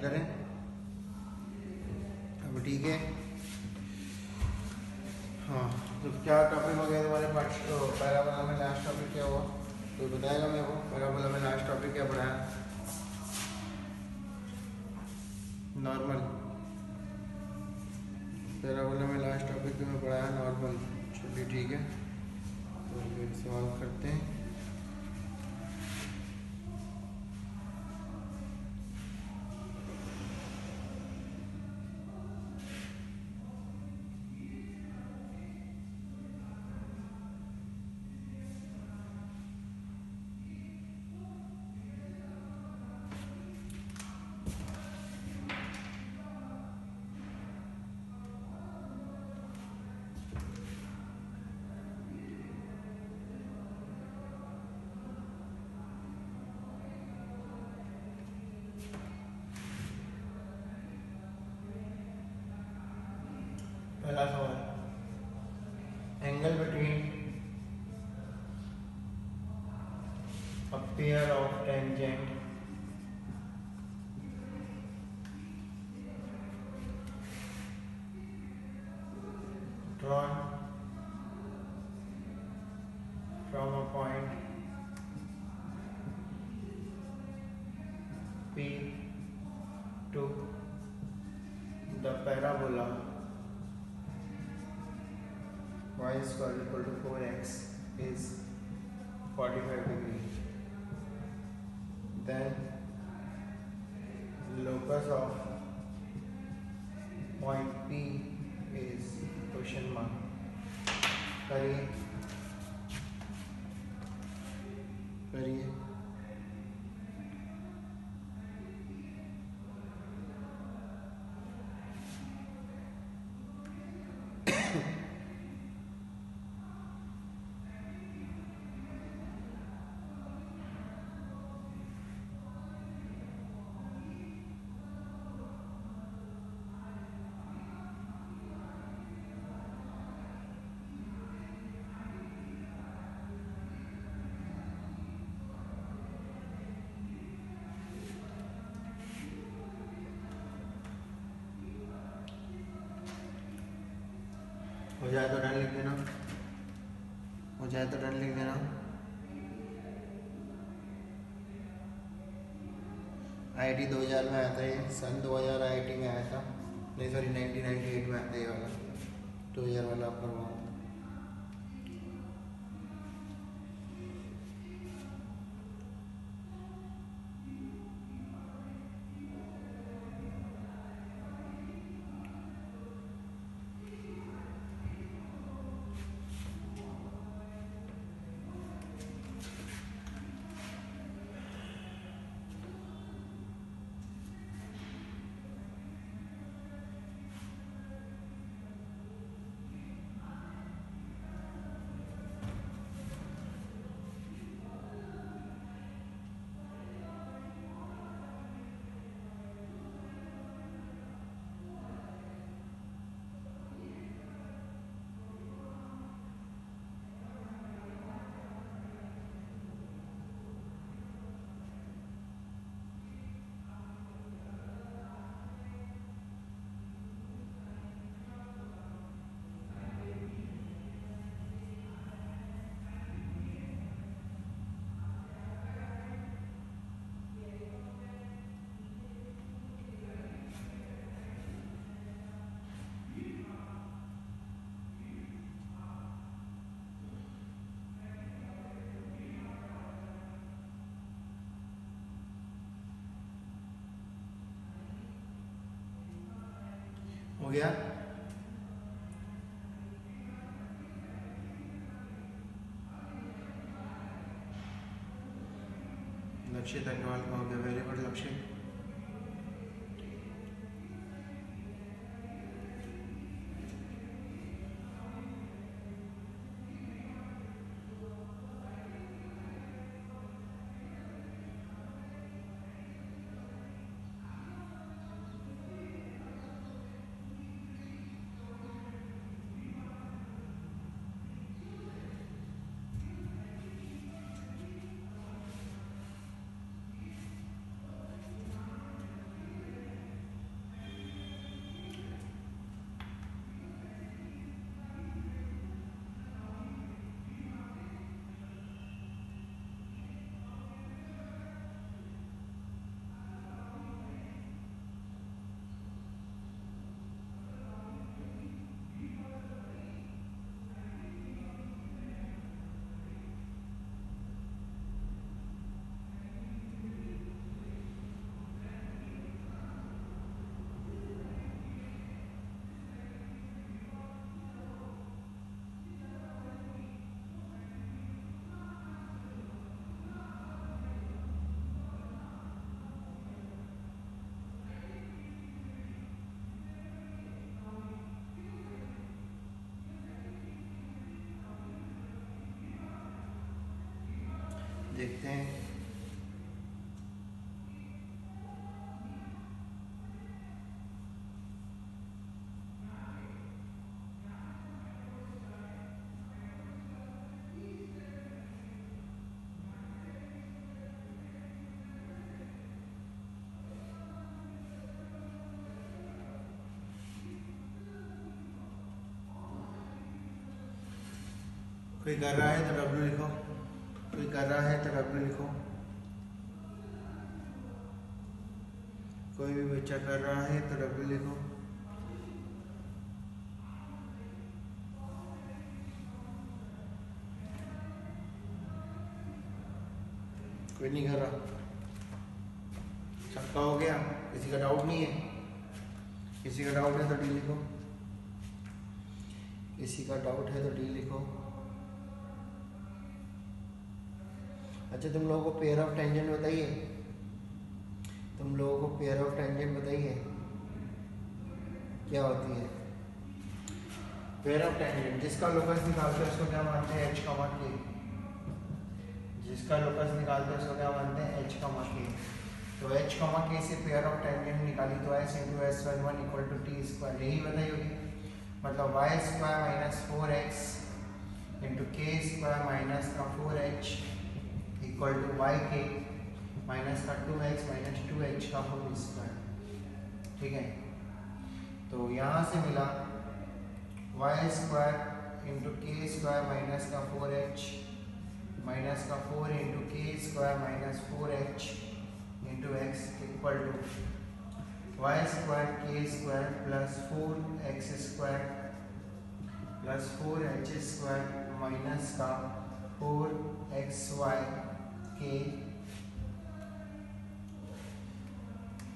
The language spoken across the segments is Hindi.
करें। अब ठीक है। हाँ, तो क्या टॉपिक हो गया तुम्हारे पास? तो पैराबोला में लास्ट टॉपिक क्या हुआ? तो बताएगा मेरे को, पैराबोला में लास्ट टॉपिक क्या पढ़ाया? नॉर्मल। पैराबोला में लास्ट टॉपिक तो मैं पढ़ाया नॉर्मल। चलिए ठीक है, तो फिर सवाल करते हैं। पहला सवाल, angle between a pair of tangent drawn from a point P to the parabola y square equal to 4x is 45 degree. Then locus of point P is question mark. करिए करिए। हो जाए तो डन लिख देना, हो जाए तो डन लिख देना। IIT 2000 में आया था ये, सन 2000 IIT में आया था, नहीं सॉरी 1998 में आया था ये वाला, 2000 वाला अपना हुआ। हो गया? लक्ष्य अग्रवाल का हो गया, वेरी गुड लक्ष्य। देखते हैं। कोई कर रहा है तो W लिखो, कोई कर रहा है तो W लिखो, कोई भी बच्चा कर रहा है तो W लिखो। कोई नहीं कर रहा, सबका हो गया, किसी का डाउट नहीं है? किसी का डाउट है तो D लिखो, किसी का डाउट है तो D लिखो। अच्छा, तुम लोगों को पेयर ऑफ टेंजेंट बताइए, तुम लोगों को पेयर ऑफ टेंजेंट बताइए क्या होती है? पेयर ऑफ टेंजेंट, जिसका लोकस निकालते हैं उसको क्या मानते हैं? H, K। जिसका लोकस निकालते हैं उसको क्या मानते हैं? H, K। तो H, K से पेयर ऑफ टेंजेंट निकाली तो S into S11 equal to T square, यही बताई होगी। मतलब Y square minus 4x into के स्क्वायर माइनस का 4h equal to Y K minus का 2x माइनस 2h का होल स्क्वायर। ठीक है, तो यहाँ से मिला वाई स्क्वायर इंटू के स्क्वायर माइनस का 4h माइनस का 4 इंटू के square minus 4h into x equal to y square k square plus 4x square plus 4h square minus का 4xy के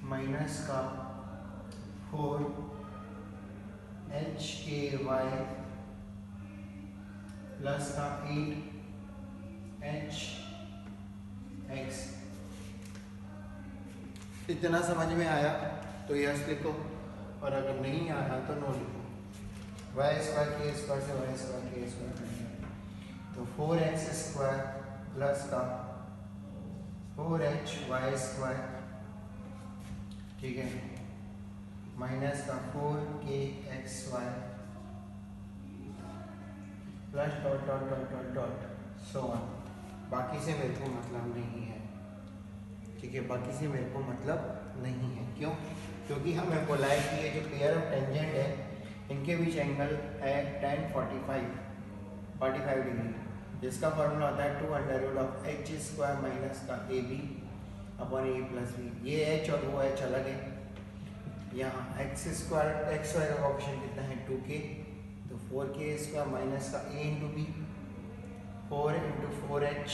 माइनस का 4h के y प्लस का 8h x। इतना समझ में आया तो यस लिखो, और अगर नहीं आया तो नो लिखो। वाई स्क्वायर के स्क्वायर से वाई स्क्वायर के स्क्वायर, तो 4x स्क्वायर प्लस का 4hy स्क्वायर, ठीक है, माइनस का 4kxy plus dot dot dot dot dot so on. बाकी से मेरे को मतलब नहीं है, ठीक है, बाकी से मेरे को मतलब नहीं है। क्यों? क्योंकि हमें बोला है कि ये जो पेयर ऑफ टेंजेंट है इनके बीच एंगल है tan 45 डिग्री, जिसका फॉर्मूला होता है 2√h स्क्वायर माइनस का AB upon A plus B। ये h और वो h अलग है। यहाँ x स्क्वायर x वाई का ऑप्शन कितना है 2k, तो 4k स्क्वायर माइनस का A into B 4 into 4h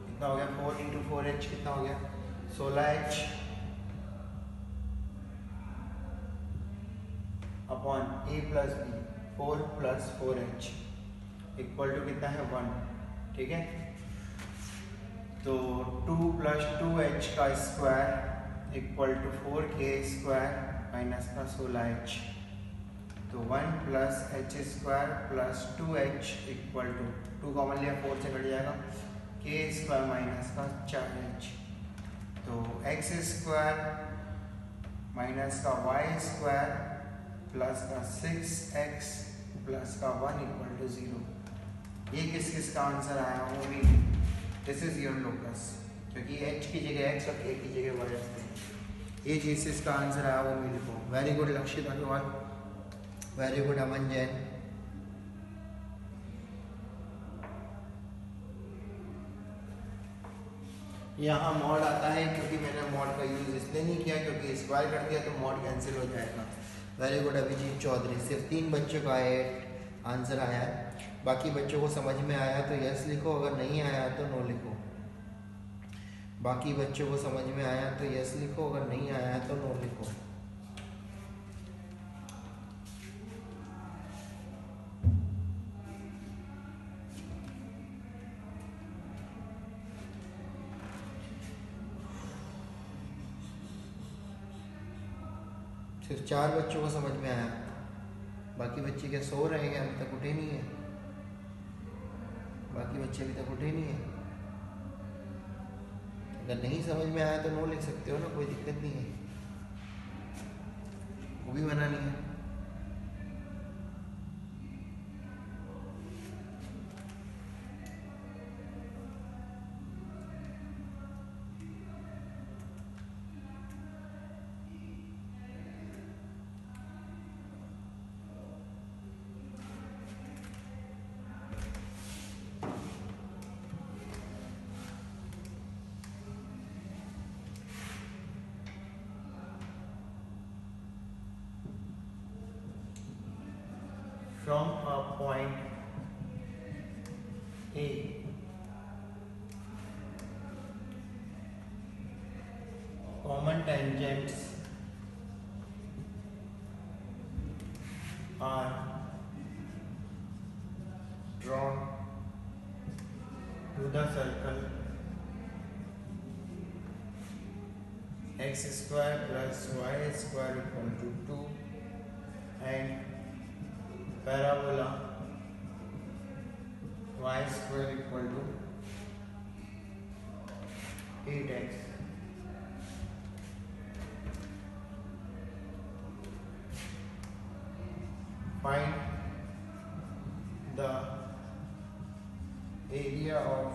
कितना हो गया, 4 इंटू 4h कितना हो गया 16h upon A plus B 4 plus 4h equal to कितना है 1। ठीक है, तो 2 प्लस 2h का square equal to 4k square minus का 16h, तो 1 plus h square plus 2h equal to 2 common लिया 4 से कट जाएगा k स्क्वायर माइनस का 4h, तो x स्क्वायर माइनस का y स्क्वायर प्लस का 6x प्लस का 1 इक्वल टू 0। ये किस किस का आंसर आया वो भी, दिस इज योर लोकस, क्योंकि h की जगह x और k की जगह y रखते हैं। ये चीज इसका आंसर आया वो भी लिखो। वेरी गुड लक्षित अग्रवाल, वेरी गुड अमन जैन। यहाँ मॉड आता है क्योंकि मैंने मॉड का यूज इसलिए नहीं किया क्योंकि स्क्वायर कर दिया तो मॉड कैंसिल हो जाएगा। वेरी गुड अभिजीत चौधरी, सिर्फ 3 बच्चों का आंसर आया है। बाकी बच्चों को समझ में आया तो यस लिखो, अगर नहीं आया तो नो लिखो। बाकी बच्चों को समझ में आया तो यस लिखो, अगर नहीं आया तो नो लिखो। सिर्फ 4 बच्चों को समझ में आया, बाकी बच्चे क्या सो रहे हैं? अभी तक उठे नहीं है, बाकी बच्चे अभी तक उठे नहीं है। अगर नहीं समझ में आया तो नो लिख सकते हो ना, कोई दिक्कत नहीं है, वो भी मना नहीं है। From a point A common tangents are drawn to the circle x square plus y square equal to 2 and parabola y square equal to 8x. Find the area of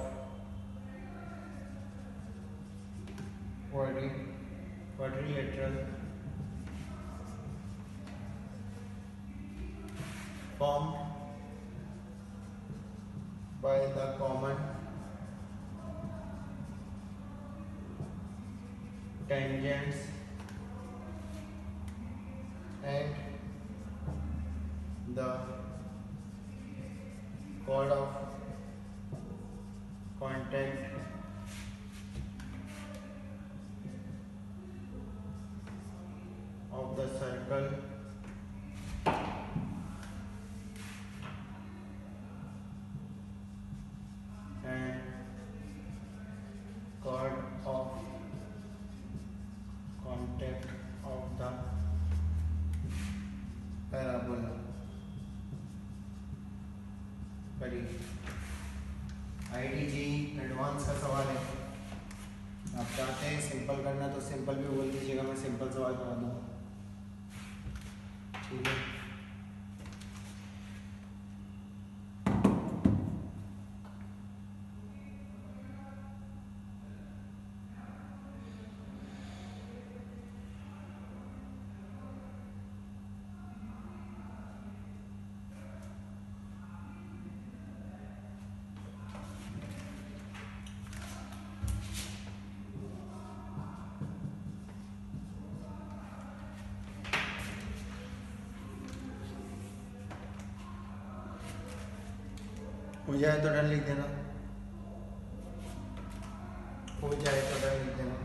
quadrilateral formed by the common tangents and the chord of contact of the circle and chord of contact of the parabola. IDG advance का सवाल है, आप चाहते हैं सिंपल करना तो सिंपल भी बोल दीजिएगा, मैं सिंपल सवाल करा दूँगा, ठीक है। हो जाए तो डन लिख देना, हो जाए तो डन लिख देना।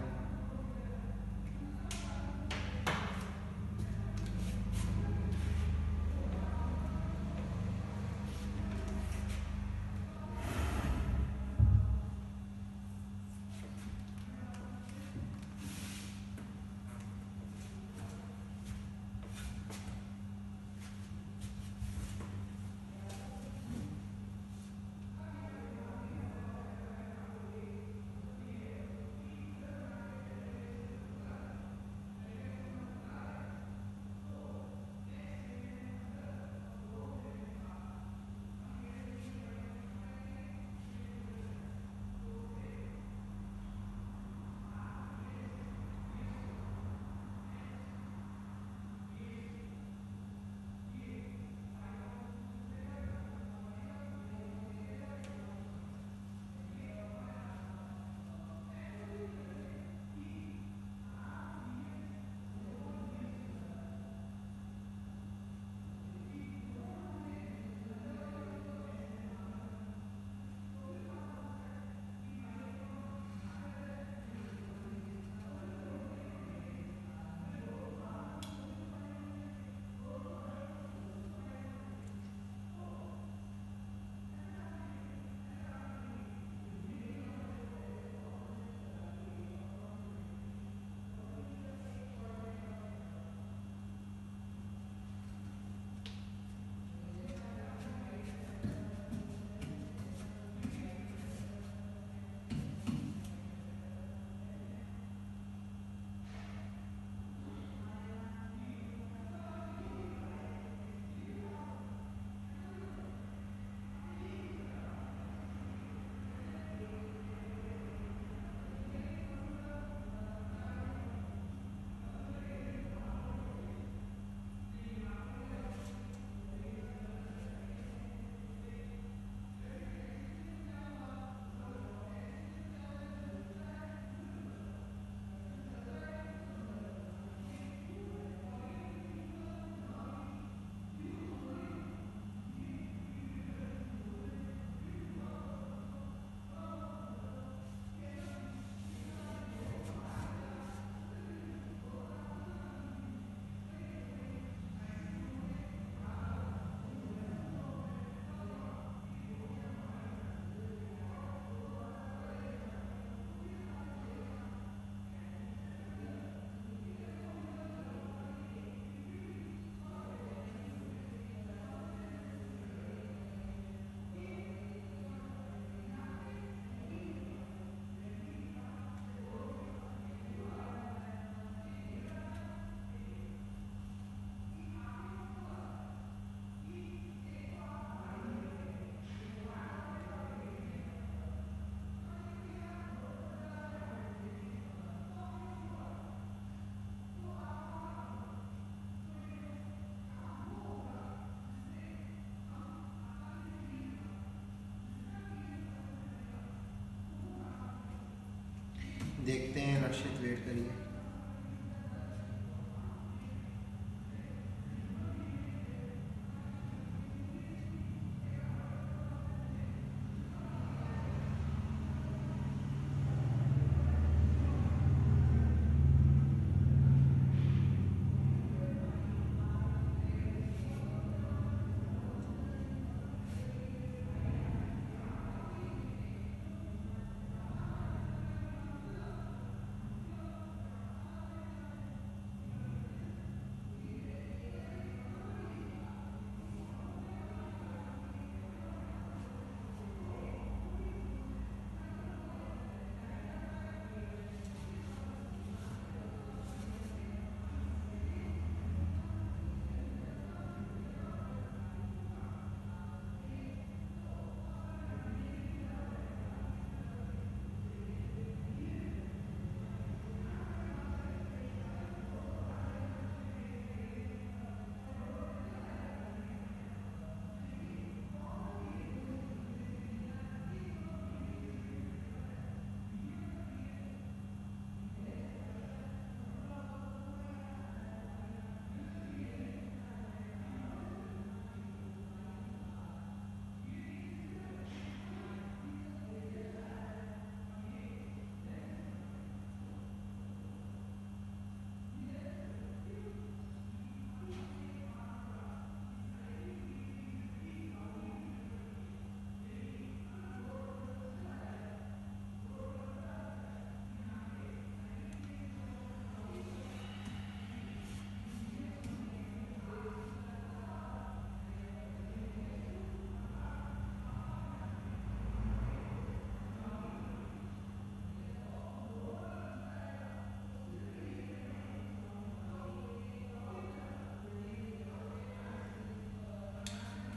हर्षित, वेट करिए।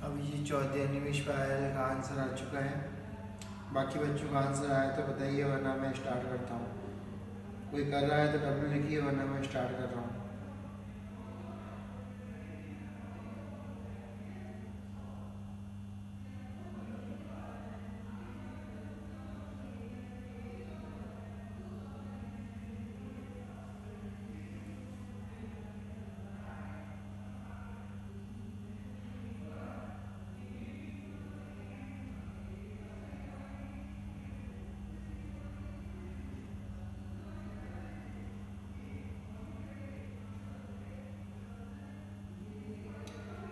अभी जी चौथे निमिष पर आया का आंसर आ चुका है। बाकी बच्चों का आंसर आया तो बताइए, वरना मैं स्टार्ट करता हूँ। कोई कर रहा है तो डब्ल्यू लिखिए, वरना मैं स्टार्ट कर रहा हूँ।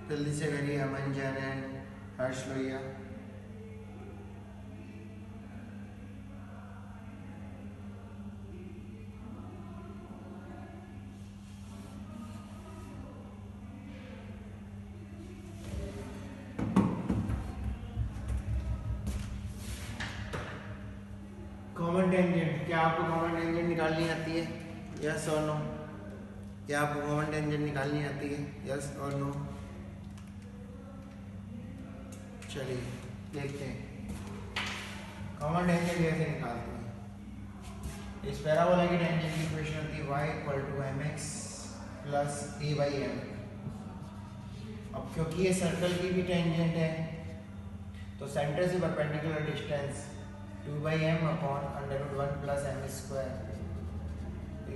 जल्दी से करिए Aman Jain and Harsh Lohia. Common tangent, क्या आपको कॉमन टेंजेंट निकालनी आती है? यस और नो? क्या आपको कॉमन टेंजेंट निकालनी आती है? यस और नो? चलिए देखते हैं कॉमन टेंजेंट कैसे निकालते हैं। इस पैराबोला की टेंजेंट की इक्वेशन होती है y equal to mx plus a by m। अब क्योंकि ये सर्कल की भी टेंजेंट है तो सेंटर से perpendicular distance 2 by M upon under root 1 plus M square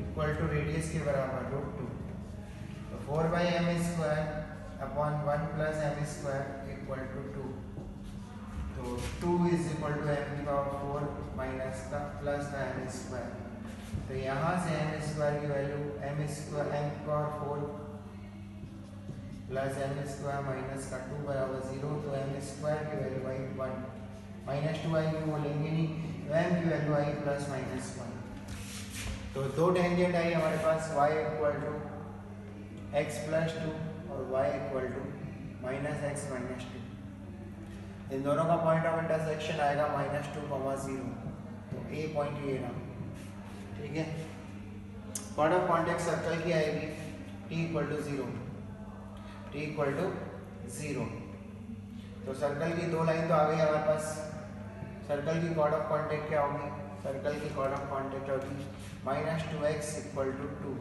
equal to radius के बराबर रूट 2। तो 4 by M square upon 1 plus M square equal to 2। तो 2 इज इक्वल टू एम की पावर 4 माइनस का प्लस का एम स्क्वायर। तो यहाँ से एम स्क्वायर की वैल्यू एम स्क्वायर एम की power 4 plus M square minus का 2 बराबर 0। तो एम स्क्वायर की वैल्यू आई 1 माइनस 2 आई वो लेंगे नहीं, तो एम की वैल्यू आई प्लस माइनस 1। तो दो टेंजेंट आई हमारे पास y equal to X plus 2 और y equal to minus X minus 2। इन दोनों का पॉइंट ऑफ इंटरसेक्शन आएगा -2, 0। तो ए पॉइंट ये रहा, ठीक है। पॉइंट ऑफ कॉन्टेक्ट सर्कल की आएगी t equal to 0, t equal to 0। तो सर्कल की दो लाइन तो आ गई हमारे पास। सर्कल की कॉर्ड ऑफ कॉन्टेक्ट क्या होगी? सर्कल की कॉर्ड ऑफ कॉन्टेक्ट होगी -2x इक्वल टू 2,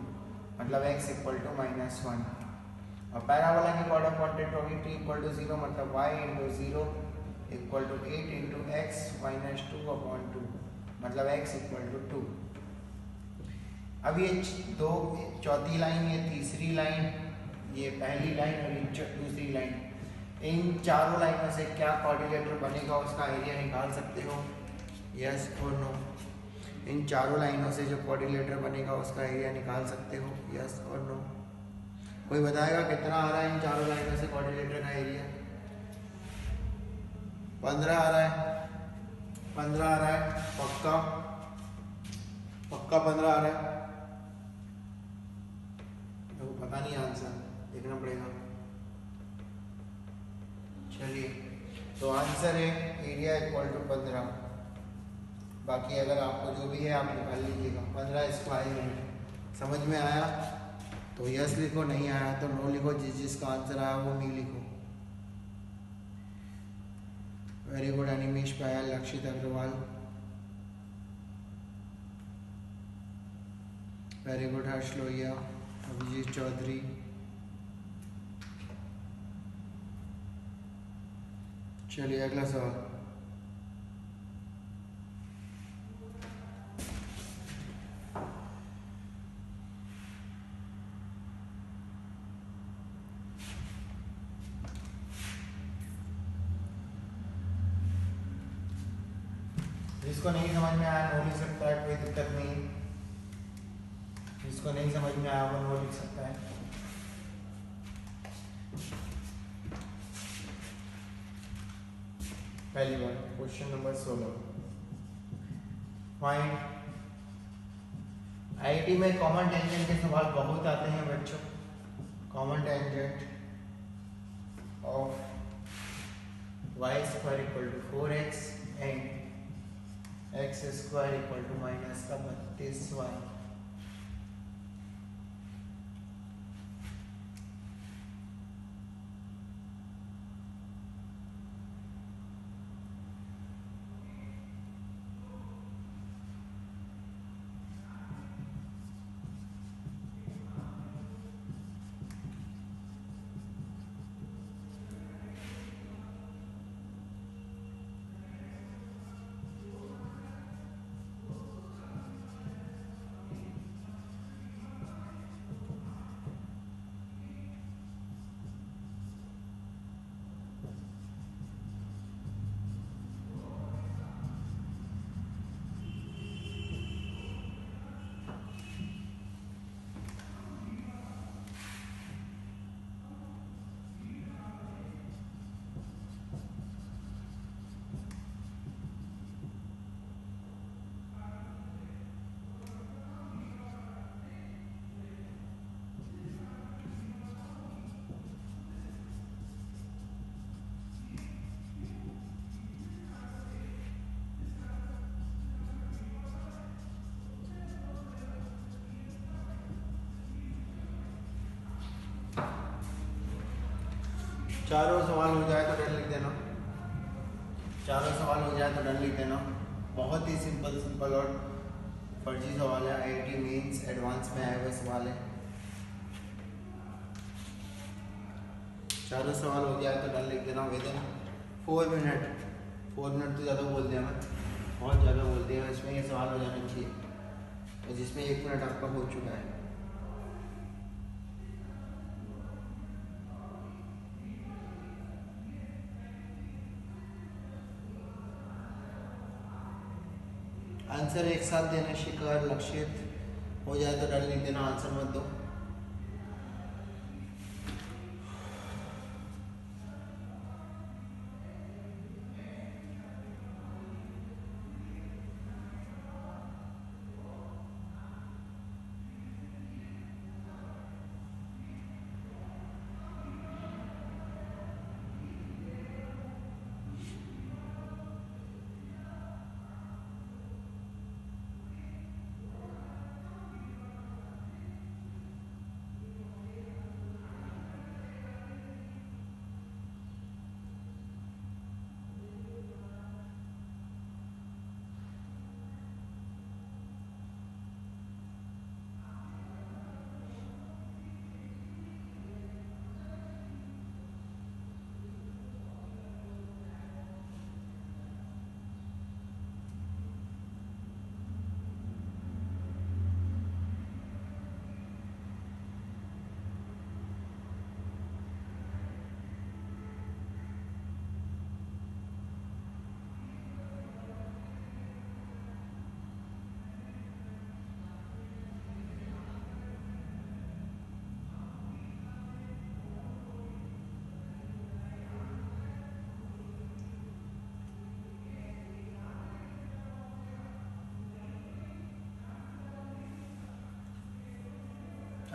मतलब x इक्वल टू -1। और पैराबोला की कॉर्ड ऑफ कॉन्टेक्ट होगी t इक्वल टू 0, मतलब y into 0 equal to 8 into X minus 2 upon 2, मतलब x इक्वल टू 2। अब ये दो, चौथी लाइन, ये तीसरी लाइन, ये पहली लाइन और ये दूसरी लाइन, इन चारों लाइनों से क्या क्वाड्रिलेटरल बनेगा उसका एरिया निकाल सकते हो, यस और नो। इन चारों लाइनों से जो क्वाड्रिलेटरल बनेगा उसका एरिया निकाल सकते हो, यस और नो। कोई बताएगा कितना आ रहा है इन चारों लाइनों से क्वाड्रिलेटरल का एरिया? 15 आ रहा है, 15 आ रहा है, पक्का पक्का 15 आ रहा है। तो पता नहीं आंसर, देखना पड़ेगा। चलिए, तो आंसर है एरिया इक्वल टू 15। बाकी अगर आपको जो भी है आप निकाल लीजिएगा। 15 स्क्वायर यूनिट समझ में आया तो यस लिखो, नहीं आया तो नो लिखो। जिसका आंसर आया वो नहीं लिखो। वेरी गुड अनिमेश पायल, लक्षित अग्रवाल, वेरी गुड हर्ष लोहिया, अभिजीत चौधरी। चलिए अगला सवाल। जिसको नहीं समझ में आया नो लिख सकता है, कोई दिक्कत नहीं। जिसको नहीं समझ में आया वो नो लिख सकता है। पहली बार क्वेश्चन नंबर 16, फाइंड। आईआईटी में कॉमन टेंजेंट के सवाल बहुत आते हैं बच्चों। Common tangent of y square equal to 4x and x square equal to minus का 32y। चारों सवाल हो जाए तो डन लिख देना। चारों सवाल हो जाए तो डन लिख देना। बहुत ही सिंपल और फर्जी सवाल है। आईआईटी मेंस एडवांस में आए हुए सवाल है। चारों सवाल हो जाए तो डन लिख देना विद इन 4 मिनट। 4 मिनट तो ज़्यादा बोल दिया मैं, बहुत ज़्यादा बोल दिया। इसमें ये सवाल हो जाना चाहिए जिसमें 1 मिनट आपका हो चुका है। आंसर एक साथ देना। शिखर, लक्षित, हो जाए तो डन लिख देना, आंसर मत दो।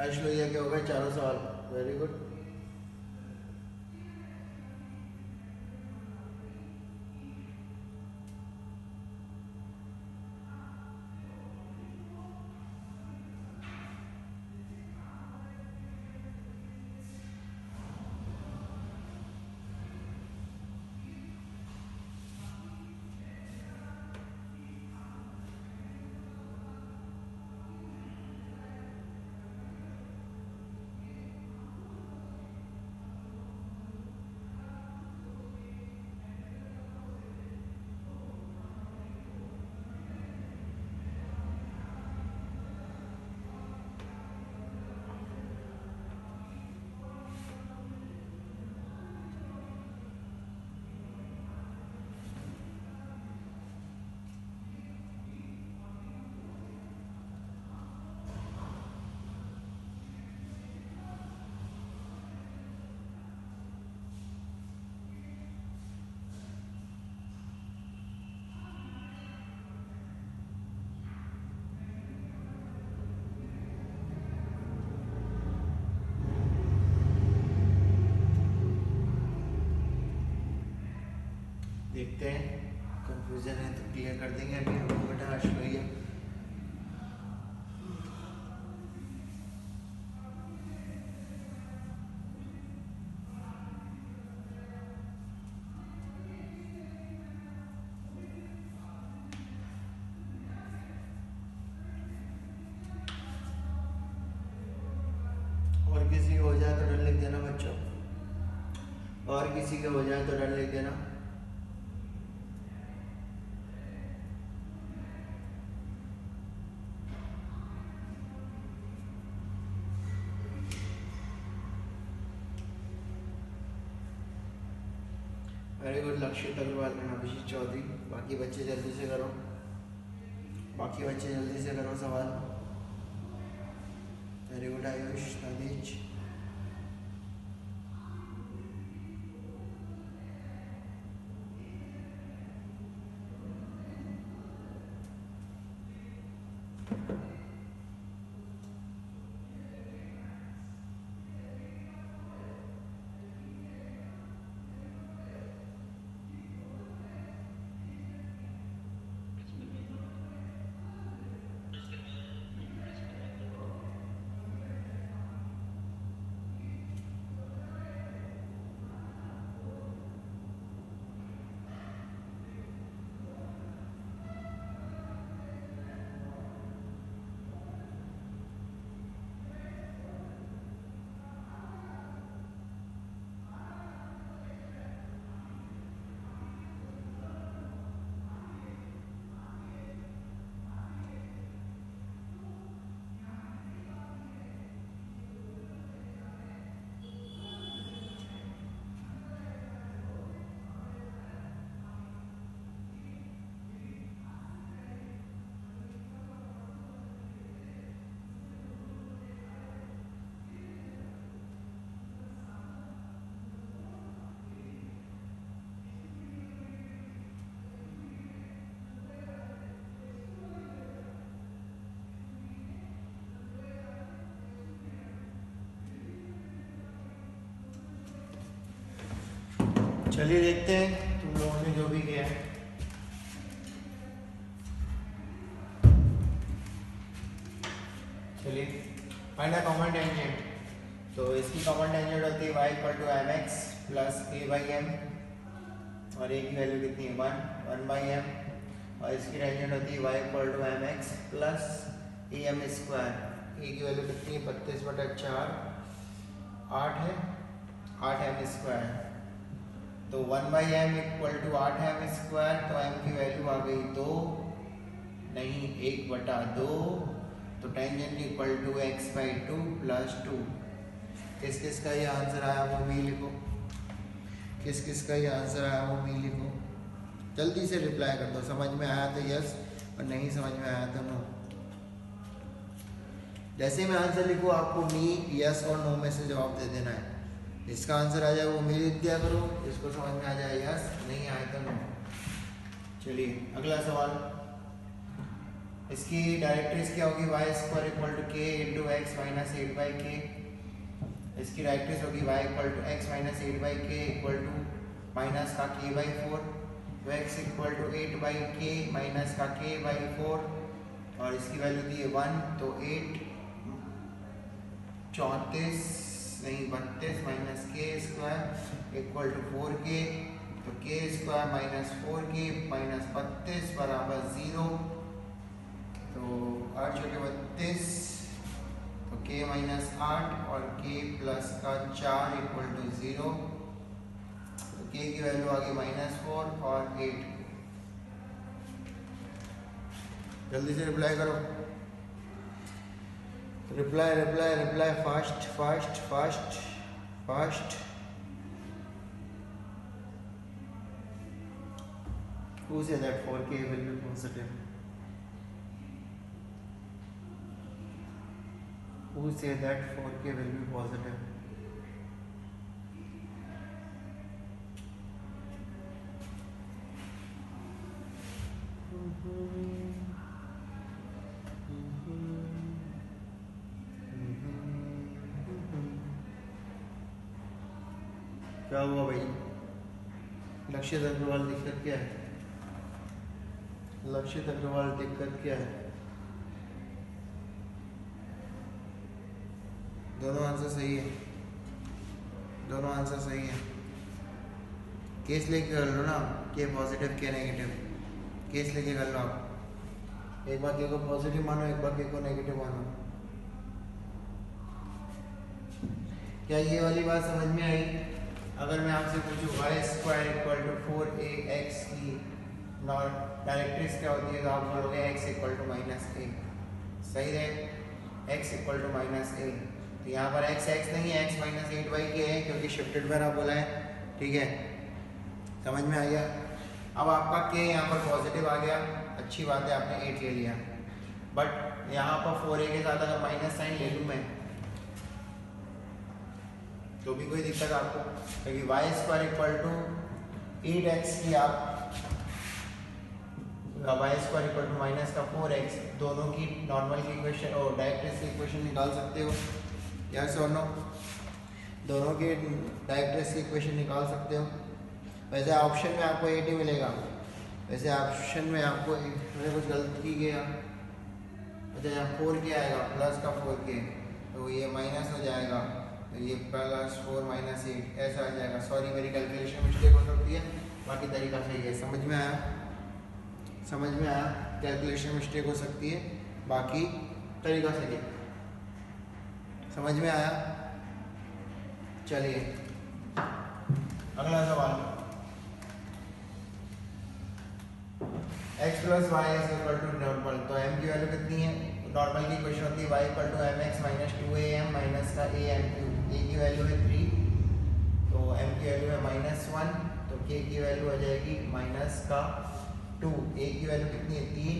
हर्ष लोहिया के हो गए चारों सवाल। Very good. देखते हैं, कंफ्यूजन है तो क्लियर कर देंगे। अभी रुको बेटा हर्ष लोहिया। और किसी को हो जाए तो डन लिख देना बच्चों, और किसी के हो जाए तो डन लिख देना। Very good. लक्षित अग्रवाल एंड अभिषेक चौधरी। बाकी बच्चे जल्दी से करो, बाकी बच्चे जल्दी से करो सवाल। वेरी गुड आयुष, नदीज। चलिए देखते हैं तुम लोगों ने जो भी किया है। चलिए फाइंड अ कॉमन टेंजेंट। तो इसकी कॉमन टेंजेंट होती है y equal to mx plus a by M, और a की वैल्यू कितनी है 1 बाई एम, और इसकी टेंजेंट होती है y equal to mx plus A M square. a की वैल्यू कितनी है 32/4, 8 है, 8 एम स्क्वायर। तो 1 by M equal to 8 M square, तो m की वैल्यू आ गई 2, नहीं 1/2, तो tangent equal to x by 2 plus 2। किस किस का ये आंसर आया वो भी लिखो, किस किस का ये आंसर आया वो भी लिखो। जल्दी से रिप्लाई कर दो, समझ में आया तो यस और नहीं समझ में आया तो नो। जैसे मैं आंसर लिखूँ आपको मी, यस और नो में से जवाब दे देना है। इसका आंसर आ जाए वो मी लिख दिया करो, इसको समझ में आ जाए यस, नहीं आए तो नो। चलिए अगला सवाल। इसकी डायरेक्ट्रिक्स क्या होगी, Y square equal to K into X minus 8/k। इसकी डायरेक्ट्रिक्स होगी y equal to X minus 8/k equal to minus का k/4, तो x equal to 8/k minus का k/4 और इसकी वैल्यू दी है 1, तो 8 34 नहीं 32 माइनस के स्क्वायर इक्वल टू 4k, तो के स्क्वायर माइनस 4k माइनस 32 बराबर 0, तो 8 × 32 तो k माइनस 8 और k प्लस का 4 इक्वल टू 0, तो k की वैल्यू आ गई -4 और 8। जल्दी से रिप्लाई करो, reply reply reply fast fast fast fast. Who said that 4k will be positive? Who said that 4k will be positive? क्या हुआ भाई? लक्षित अग्रवाल दिक्कत क्या है? लक्षित अग्रवाल दिक्कत क्या है? दोनों आंसर सही है, दोनों आंसर सही है। केस लेके कर लो ना, के पॉजिटिव के नेगेटिव, केस लेके कर लो आप। एक बार के को पॉजिटिव मानो, एक बार के को नेगेटिव मानो। क्या ये वाली बात समझ में आई? अगर मैं आपसे पूछूं Y square equal to 4ax की डायरेक्ट्रिक्स क्या होती है, तो आप बोलोगे x इक्वल टू -a। सही है, x इक्वल टू -a। तो यहाँ पर x नहीं है, x माइनस 8/k है क्योंकि शिफ्टेड पर आप बोला है। ठीक है, समझ में आ गया? अब आपका k यहाँ पर पॉजिटिव आ गया, अच्छी बात है, आपने 8 ले लिया। बट यहाँ पर 4a के साथ अगर माइनस साइन ले लूँ मैं तो भी कोई दिक्कत आपको, क्योंकि Y square equal to 8x की आप Y square equal to minus का 4x, दोनों की नॉर्मल की इक्वेशन और डायरेक्ट्रिक्स की इक्वेशन निकाल सकते हो, यस और नो? दोनों की डायरेक्ट्रिक्स की इक्वेशन निकाल सकते हो। वैसे ऑप्शन में आपको 8 ही मिलेगा, वैसे ऑप्शन में आपको मैंने कुछ गलती किया, अच्छा यहाँ 4k आएगा प्लस का 4k, तो ये माइनस हो जाएगा, तो ये +4 -8 ऐसा आ जाएगा। सॉरी, मेरी कैलकुलेशन मिस्टेक हो सकती है, बाकी तरीका सही है। समझ में आया? समझ में आया? कैलकुलेशन मिस्टेक हो सकती है, बाकी तरीका सही है। समझ में आया? चलिए अगला सवाल, x + y = नॉर्मल, तो m की वैल्यू कितनी है? नॉर्मल की इक्वेशन होती है y = mx - 2am माइनस का am³। a की वैल्यू है 3, तो m की वैल्यू है -1, तो k की वैल्यू आ जाएगी माइनस का 2। a की वैल्यू कितनी है? 3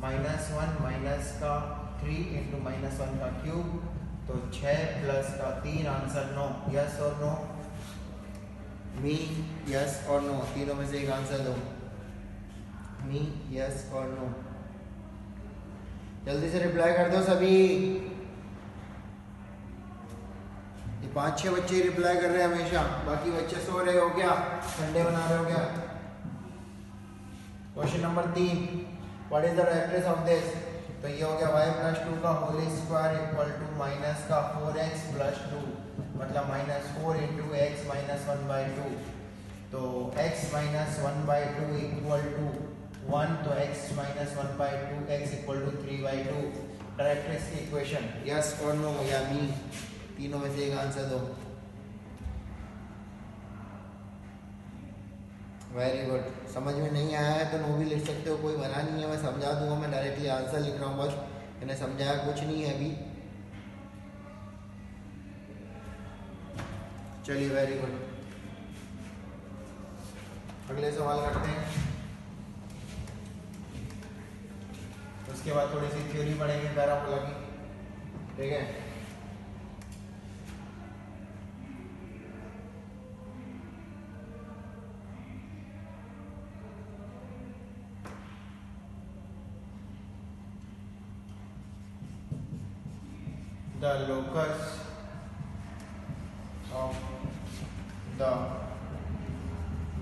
-1 माइनस का 3 इंटू -1 का क्यूब, तो 6 प्लस का 3, आंसर 9। यस और नो? मी यस और नो, तीनों में से एक आंसर दो। मी यस और नो, जल्दी से रिप्लाई कर दो सभी। ये 5-6 बच्चे रिप्लाई कर रहे हैं हमेशा, बाकी बच्चे सो रहे हो क्या? संडे बना रहे हो क्या? Question number 3, what is the directrix of this? तो ये हो गया y + 2 का whole square equal to minus का 4x + 2, मतलब -4 इंटू x - 1/2, तो x - 1/2 इक्वल टू 1, तो x - 1/2 x equal to 3/2। Directrix की इक्वेशन, यस और नो या मी, तीनों में से एक आंसर दो। Very good. समझ में नहीं आया है तो नो भी लिख सकते हो, कोई मना नहीं है, मैं समझा दूंगा। मैं डायरेक्टली आंसर लिख रहा हूँ, बस मैंने समझाया कुछ नहीं है अभी। चलिए वेरी गुड, अगले सवाल करते हैं, उसके बाद थोड़ी सी थ्योरी पढ़ेंगे पैराबोला की। ठीक है, the locus of the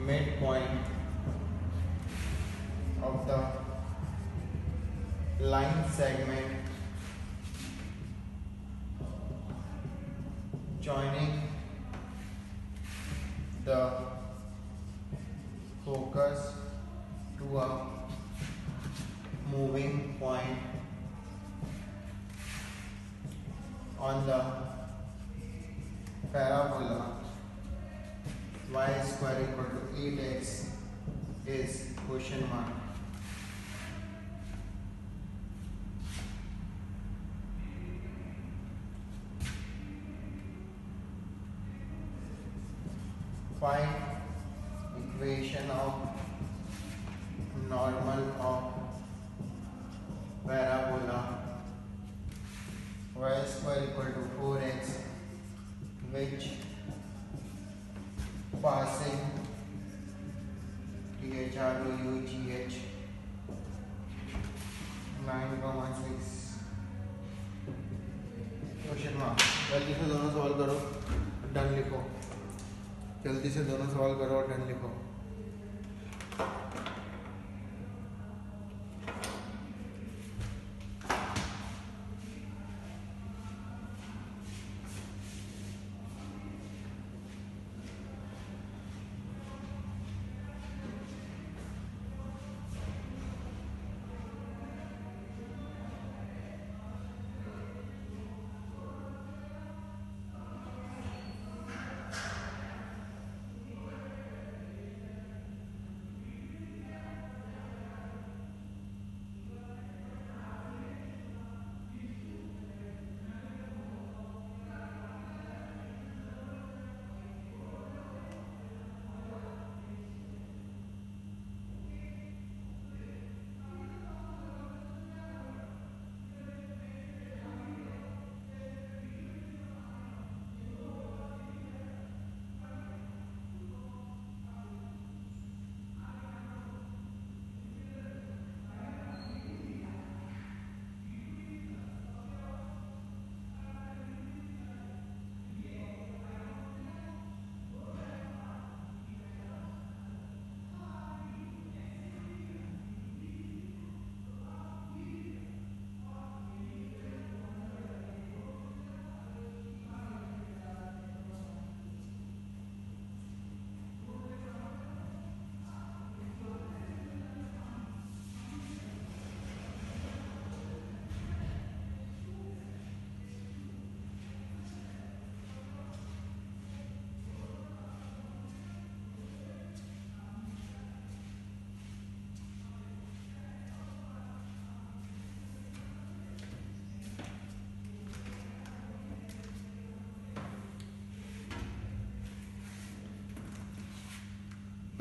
midpoint of the line segment joining the focus to a moving point on the parabola y square equal to 8x is question mark. Find equation of normal of parabola y square equal to 4x which passing THROUGH 9,6 question mark. जल्दी से दोनों सॉल्व करो, डन लिखो। जल्दी से दोनों सॉल्व करो और डन लिखो।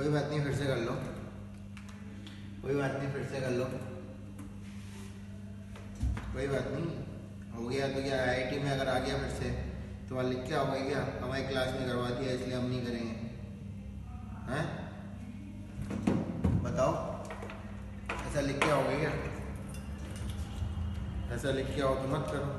कोई बात नहीं, फिर से कर लो। कोई बात नहीं, फिर से कर लो। कोई बात नहीं, हो गया तो क्या, आईआईटी में अगर आ गया फिर से तो वहाँ लिख के आओगे क्या? हमारी क्लास में करवा दिया इसलिए हम नहीं करेंगे, हैं? बताओ, ऐसा लिख के आओगे क्या? ऐसा लिख के आओ तो मत करो।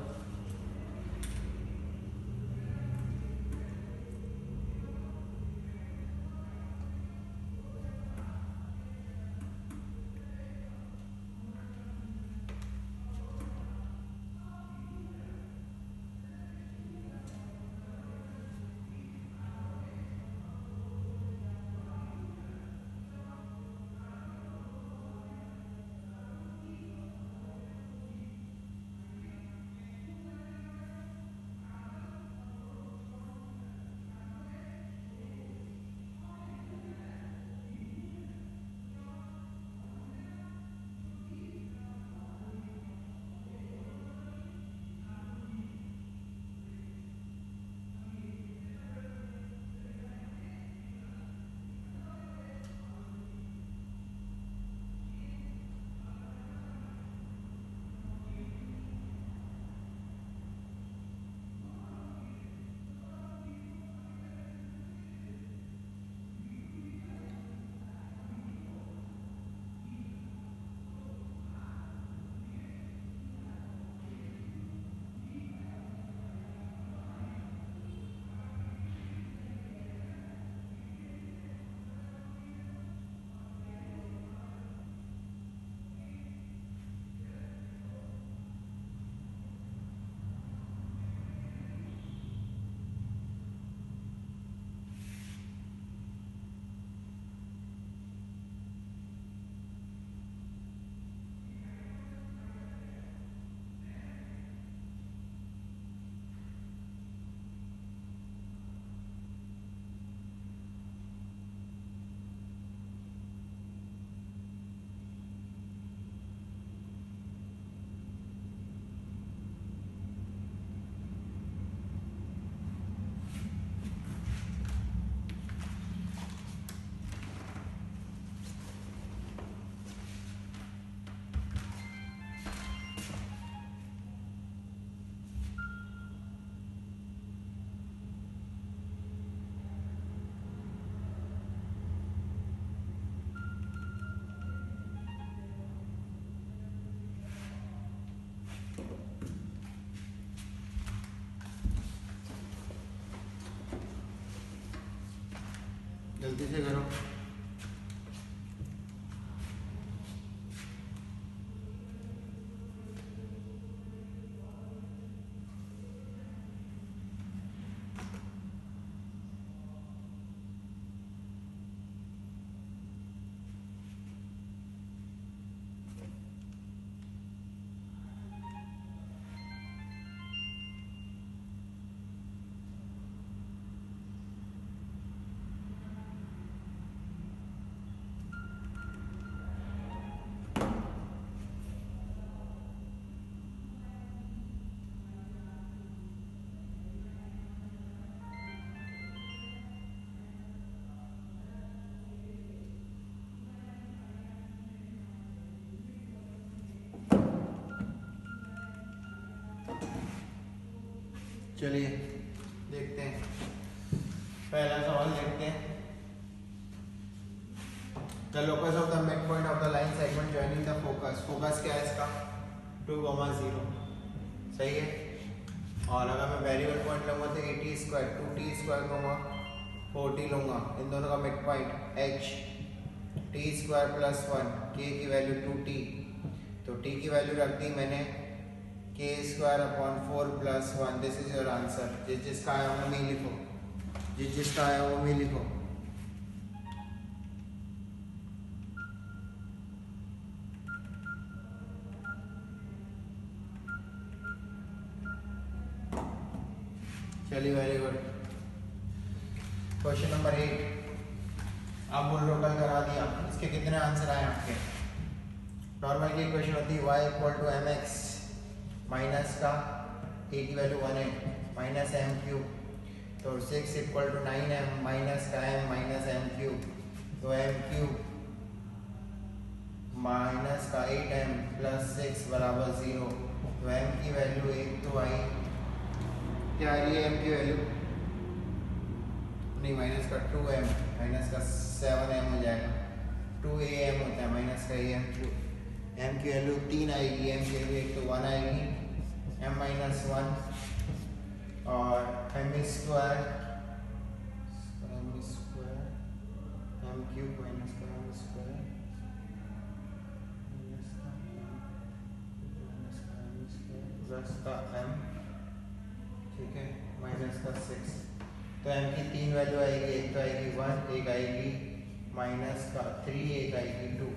जल्दी से करो। चलिए देखते हैं, पहला सवाल देखते हैं। The locus of the mid point of the line segment joining the focus. Focus क्या है इसका? 2,0, सही है। और अगर मैं वेरिएबल पॉइंट लूँगा तो 80 स्क्वायर 2t स्क्वायर 40 लूँगा। इन दोनों का mid point h t square plus 1, k की वैल्यू 2t, तो t की वैल्यू रख दी मैंने k square upon 4 plus 1। This is your answer. जिस जिसका आया वो में लिखो, जिस जिसका आया वो में लिखो। चलिए वेरी गुड। क्वेश्चन नंबर 8 आप बोल रहे हो कल करा दिया। इसके कितने आंसर आए आपके? नॉर्मल की इक्वेशन होती है y equal to mx minus का a की वैल्यू 1 है माइनस एम क्यूब, तो 6 इक्वल टू 9m माइनस का m माइनस एम क्यूब, तो एम क्यूब माइनस का 8m प्लस 6 बराबर 0। तो m की वैल्यू 1 तो आई, क्या आ रही है m की वैल्यू? नहीं, माइनस का 2m माइनस का 7m हो जाएगा, 2am होता है माइनस का am क्यूब। m की वैल्यू 3 आएगी, m की वैल्यू 1 तो 1 आएगी, m माइनस 1 और m square m cube minus का m स्क्वायर प्लस का m, ठीक है, माइनस का 6। तो m की 3 वैल्यू आएगी, एक तो आएगी 1, एक आएगी माइनस का 3, एक आएगी 2।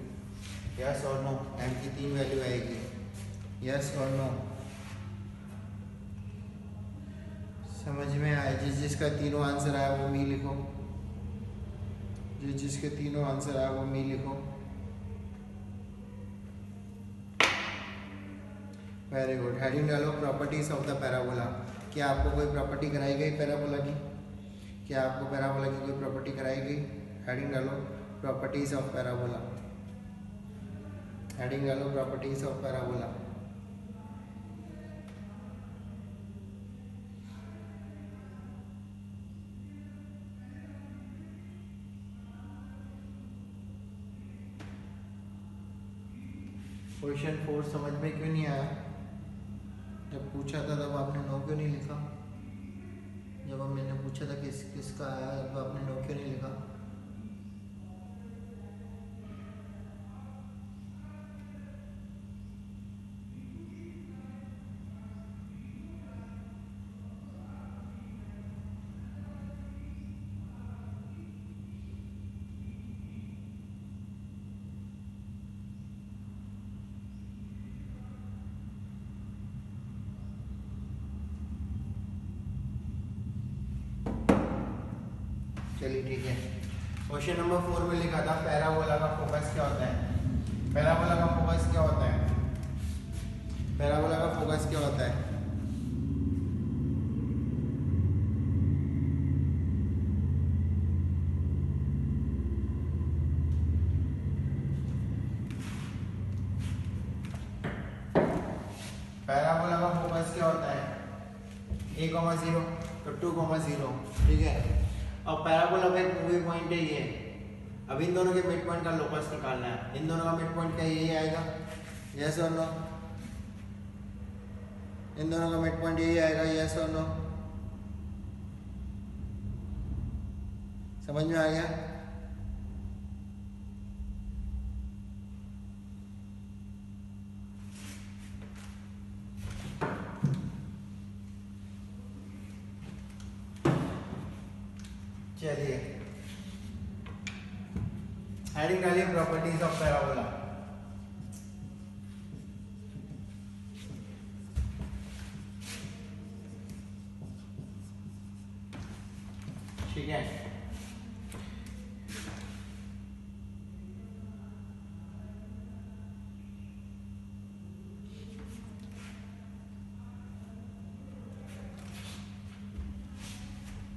यस और नो? m की 3 वैल्यू आएगी, यस और नो? समझ में आया? जिस जिसका तीनों आंसर आया वो मी लिखो, जिस जिसके तीनों आंसर आया वो मी लिखो। Very good. हेडिंग डालो प्रॉपर्टीज ऑफ द पैराबोला। क्या आपको कोई प्रॉपर्टी कराई गई पैराबोला की? क्या आपको पैराबोला की कोई प्रॉपर्टी कराई गई? हेडिंग डालो प्रॉपर्टीज ऑफ पैराबोला। हेडिंग डालो प्रॉपर्टीज ऑफ पैराबोला। क्वेश्चन 4 समझ में क्यों नहीं आया? जब पूछा था तब आपने नो क्यों नहीं लिखा? जब मैंने पूछा था किसका आया तो आपने नो क्यों नहीं लिखा? चलिए ठीक है। क्वेश्चन नंबर 4 में लिखा था पैराबोला का फोकस क्या होता है? पैराबोला का फोकस क्या होता है? पैराबोला का फोकस क्या होता है? पैराबोला का फोकस क्या होता है? a,0 तो 2,0, ठीक है। अब पैराबोला का एक मूवी पॉइंट है ये। अब इन दोनों के मिड पॉइंट का लोकस निकालना है। इन दोनों का मिड पॉइंट क्या यही आएगा? यस और नो? इन दोनों का मिड पॉइंट यही आएगा, यस और नो? समझ में आ गया? चलिए हेडिंग डालिए प्रॉपर्टीज ऑफ पैराबोला। ठीक है,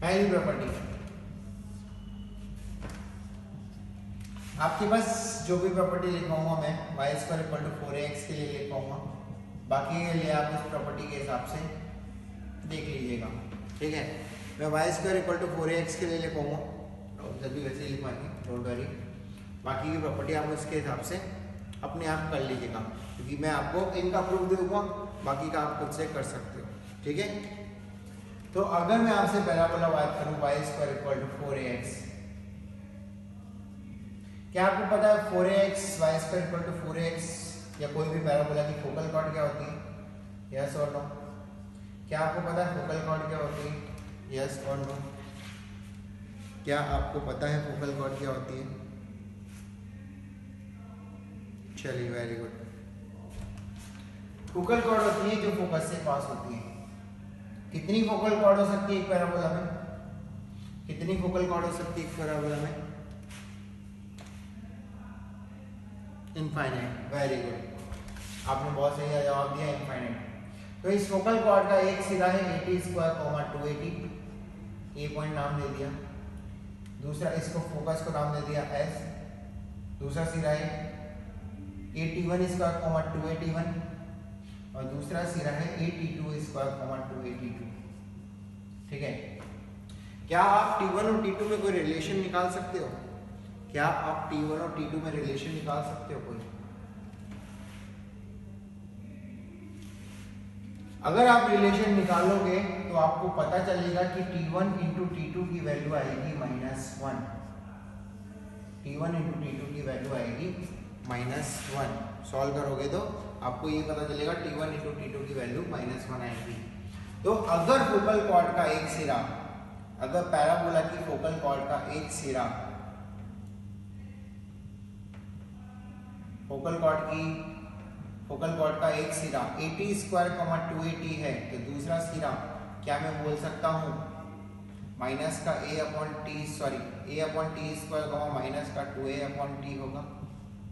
पहली प्रॉपर्टी आपके पास जो भी प्रॉपर्टी लिखवाऊंगा मैं y square equal to 4ax के लिए लिखवाऊंगा, बाकी के लिए आप उस प्रॉपर्टी के हिसाब से देख लीजिएगा। ठीक है, मैं y square equal to 4ax के लिए लिखवाऊंगा, जब भी वैसे ही लिखवाएंगे, डोंट वरी। बाकी की प्रॉपर्टी आप उसके हिसाब से अपने आप कर लीजिएगा, क्योंकि मैं आपको इनका प्रूफ दूंगा, बाकी का आप खुद से कर सकते हो। ठीक है, तो अगर मैं आपसे पैराबोला बात करूं y square equal to 4ax, क्या आपको पता है 4ax y square equal to 4ax या कोई भी पैराबोला की फोकल कॉर्ड क्या होती है? यस और नो? क्या आपको पता है फोकल कॉर्ड क्या होती है? यस और नो? क्या आपको पता है फोकल कॉर्ड क्या होती है? चलिए वेरी गुड। फोकल कॉर्ड होती है जो फोकस से पास होती है। कितनी फोकल कॉर्ड हो सकती है एक पैराबोला में? कितनी फोकल कॉर्ड हो सकती है एक पैराबोला में? इनफाइनाइट। वेरी गुड, आपने बहुत सही जवाब दिया, इनफाइनाइट। तो इस फोकल कॉर्ड का एक सिरा है 80 स्क्वायर 280, ए पॉइंट नाम दे दिया। दूसरा इसको फोकस को नाम दे दिया एस। दूसरा सिरा है 81 स्क्वायर 281 और दूसरा सिरा है 82 स्क्वायर 282। ठीक है, क्या आप T1 और T2 में कोई रिलेशन निकाल सकते हो? क्या आप T1 और T2 में रिलेशन निकाल सकते हो कोई? अगर आप रिलेशन निकालोगे तो आपको पता चलेगा कि T1 इंटू T2 की वैल्यू आएगी -1। T1 इंटू T2 की वैल्यू आएगी -1। सॉल्व करोगे तो आपको ये पता चलेगा T1 इंटू T2 की वैल्यू -1 आएगी। तो अगर फोकल कॉर्ड का एक सिरा, अगर पैराबोला की फोकल कॉर्ड का एक सिरा फोकल कॉर्ड का एक सिरा 80 स्क्वायर 280 है, तो दूसरा सिरा क्या मैं बोल सकता हूँ माइनस का a upon T square minus का 2a अपॉन टी होगा?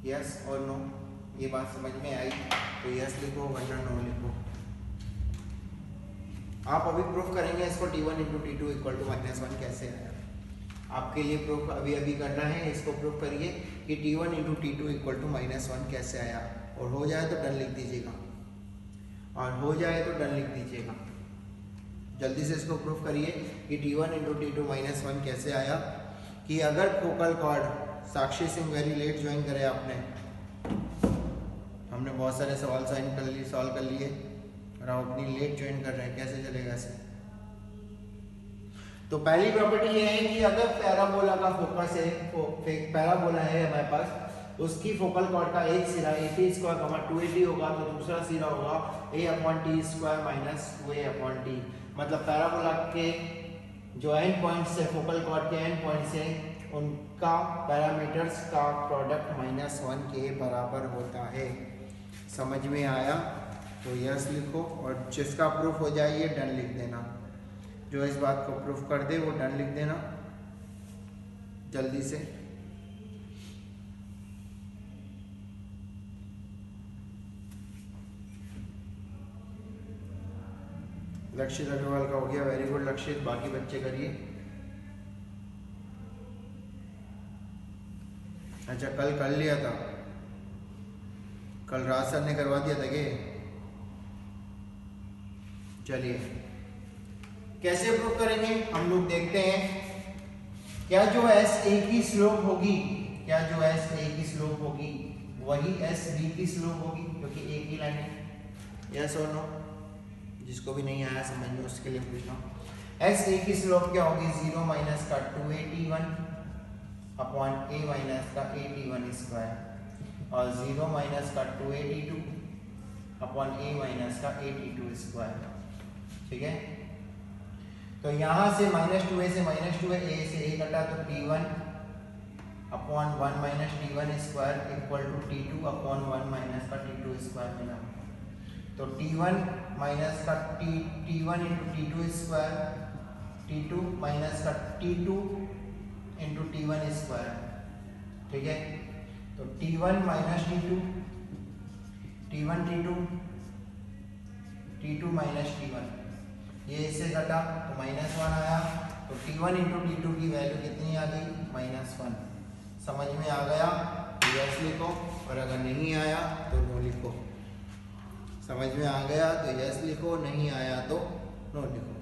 यस और नो? ये बात समझ में आई तो यस लिखो, वरना नो लिखो। आप अभी प्रूफ करेंगे इसको T1 into T2 equal to -1 कैसे आया। आपके लिए प्रूफ अभी करना है, इसको प्रूफ करिए कि T1 into T2 equal to -1 कैसे आया, और हो जाए तो डन लिख दीजिएगा, और हो जाए तो डन लिख दीजिएगा। जल्दी से इसको प्रूफ करिए कि T1 इंटू T2 -1 कैसे आया। कि अगर फोकल कॉर्ड साक्षी सिंह वेरी लेट ज्वाइन करे आपने, हमने बहुत सारे सवाल सॉल्व कर लिए और आप अपनी लेट ज्वाइन कर रहे हैं, कैसे चलेगा ऐसे? तो पहली प्रॉपर्टी ये है कि अगर पैराबोला का फोकस है, पैराबोला है हमारे पास, उसकी फोकल कॉर्ड का एक सिरा 80 स्क्वायर 280 होगा, तो दूसरा सिरा होगा a upon T square minus 2a upon T. मतलब पैराबोला के जो एंड पॉइंट्स है, फोकल कॉर्ड के एंड पॉइंट्स है, उनका पैरामीटर्स का प्रोडक्ट -1 के बराबर होता है। समझ में आया तो यस लिखो, और जिसका प्रूफ हो जाए ये डन लिख देना। जो इस बात को प्रूफ कर दे वो डन लिख देना जल्दी से। लक्षित अग्रवाल का हो गया, वेरी गुड लक्षित। बाकी बच्चे करिए। अच्छा, कल कर लिया था, कल राज सर ने करवा दिया था क्या? चलिए कैसे प्रूव करेंगे हम लोग देखते हैं। क्या जो S A की स्लोप होगी, क्या जो S A की स्लोप होगी वही S B की स्लोप होगी, क्योंकि एक ही लाइन है। यस और नो? जिसको भी नहीं आया समझ में उसके लिए पूछ रहा हूँ। S A की स्लोप क्या होगी? 0 माइनस का 281 अपॉन A माइनस का 81 स्क्वायर, और 0 माइनस का 282 अपॉन A माइनस का 82 स्क्वायर। ठीक है, तो यहाँ से -2a से -2a, a से a कटा तो t1 upon 1 minus t1 square equal to t2 upon 1 minus का t2 स्क्वायर मिला। तो t1 माइनस का t1 into t2 square, t2 minus का t2 इंटू t1 स्क्वायर, ठीक है। तो t1 minus t2, t1 t2, t2 minus t1, ये इससे कटा तो -1 आया। तो t1 इंटू t2 की वैल्यू कितनी आ गई? -1। समझ में आ गया तो यस लिखो, और अगर नहीं आया तो नो लिखो। समझ में आ गया तो यस लिखो, नहीं आया तो नो लिखो।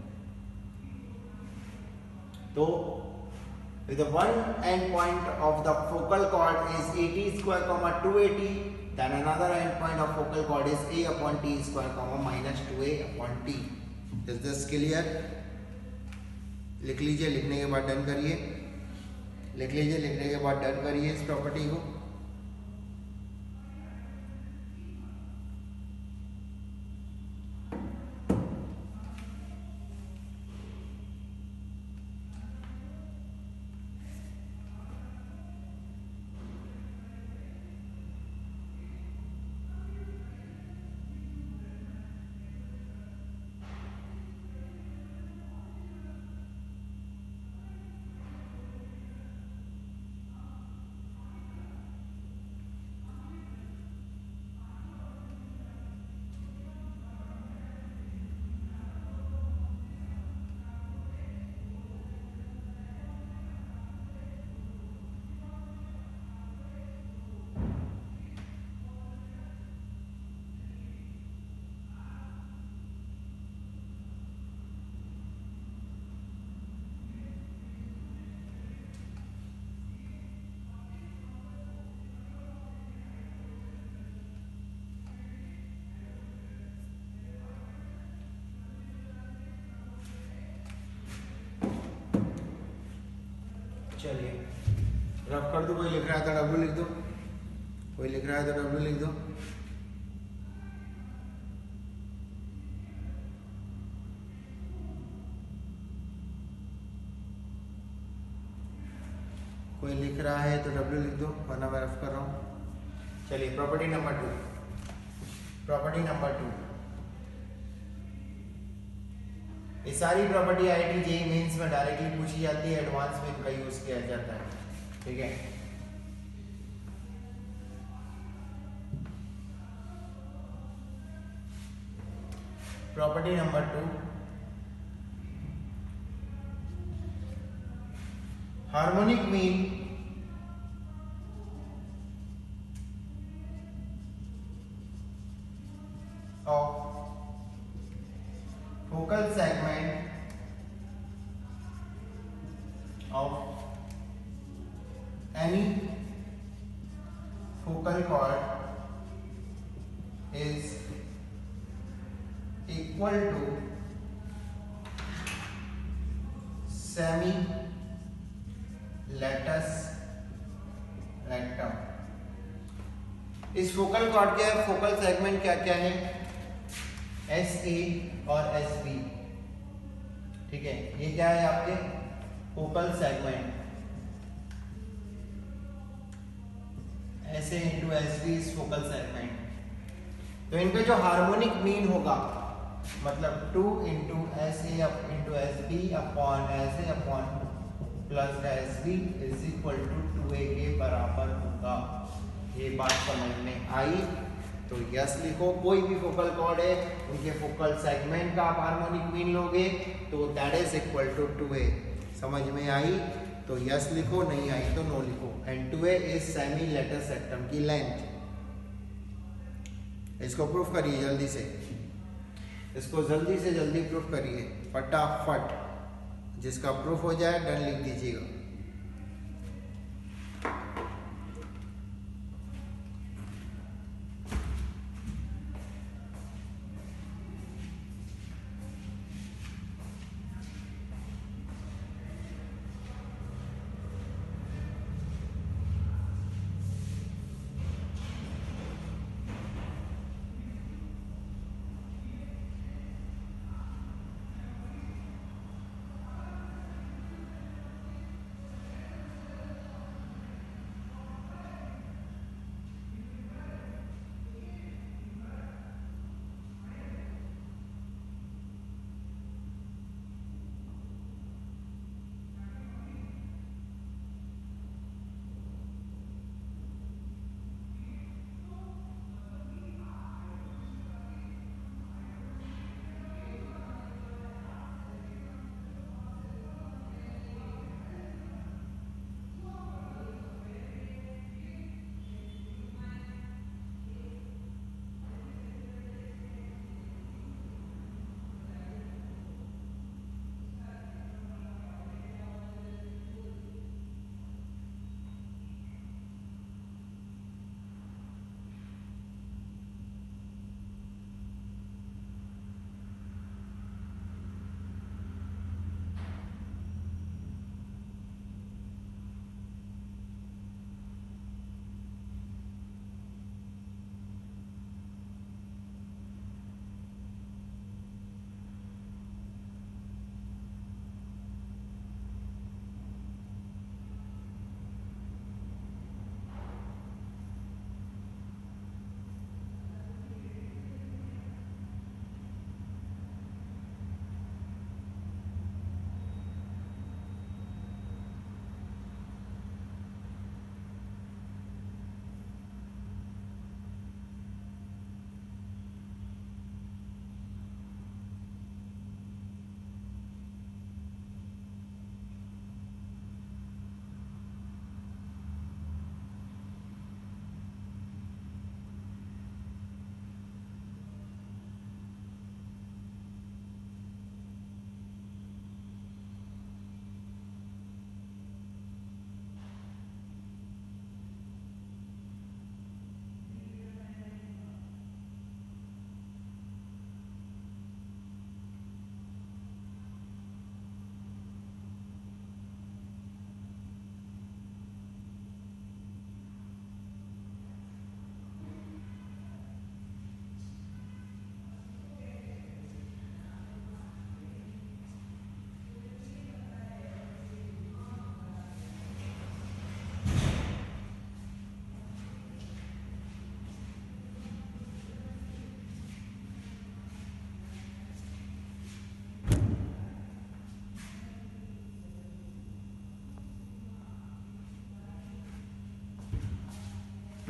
तो the one end point of the focal chord is at square comma 2at, then another end point of focal chord is a upon t square comma minus 2a upon t. Is this clear? लिख लीजिए, लिखने के बाद डन करिए, लिख लीजिए, लिखने के बाद डन करिए इस प्रॉपर्टी को। चलिए रफ कर दो। कोई लिख रहा है तो डब्ल्यू लिख दो, कोई लिख रहा है तो डब्ल्यू लिख दो। कोई लिख रहा है तो डब्ल्यू लिख दो, वरना मैं रफ कर रहा हूँ। चलिए प्रॉपर्टी नंबर 2, प्रॉपर्टी नंबर 2। ये सारी प्रॉपर्टी आईआईटी जेईई मेंस में डायरेक्टली पूछी जाती है, एडवांस में इनका यूज किया जाता है, ठीक है। Property number 2, harmonic mean of focal segment of any focal chord is equal to semi latus rectum। इस फोकल कॉर्ड के फोकल सेगमेंट क्या क्या है? एस ए और एस बी, ठीक है। ये क्या है आपके focal segment, S A into S B is focal segment. तो इनका जो हार्मोनिक मीन होगा, मतलब 2 into S A into S B upon S A upon plus S B is equal to 2a के बराबर होगा। ये बात समझ में आई तो यस लिखो। कोई भी फोकल कॉर्ड है उनके फोकल सेगमेंट का आप हार्मोनिक मीन लोगे तो that is equal to 2a। समझ में आई तो यस लिखो, नहीं आई तो नो लिखो। And 2a is semi latus rectum की लेंथ। इसको प्रूफ करिए जल्दी से, इसको जल्दी से जल्दी प्रूफ करिए फटाफट। जिसका प्रूफ हो जाए डन लिख दीजिएगा।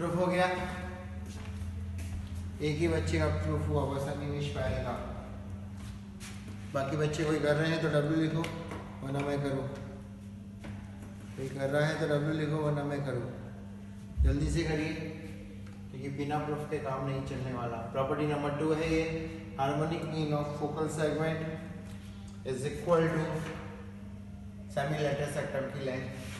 प्रूफ हो गया, एक ही बच्चे का प्रूफ हुआ बस अनिमेश पायल का। बाकी बच्चे कोई कर रहे हैं तो W लिखो वरना मैं करूँ, कोई कर रहा है तो W लिखो वरना मैं करूँ। जल्दी से करिए क्योंकि बिना प्रूफ के काम नहीं चलने वाला। प्रॉपर्टी नंबर 2 है ये, harmonic mean of focal segment is equal to semi latus sector की लेंथ।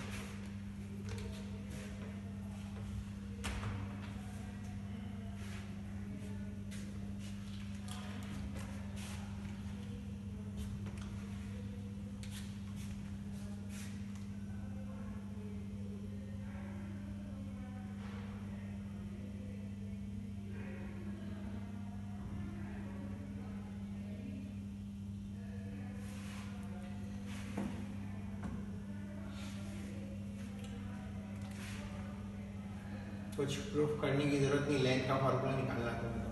कुछ प्रूफ करने की जरूरत नहीं, लेंथ का फॉर्मूला निकालना है तुमको।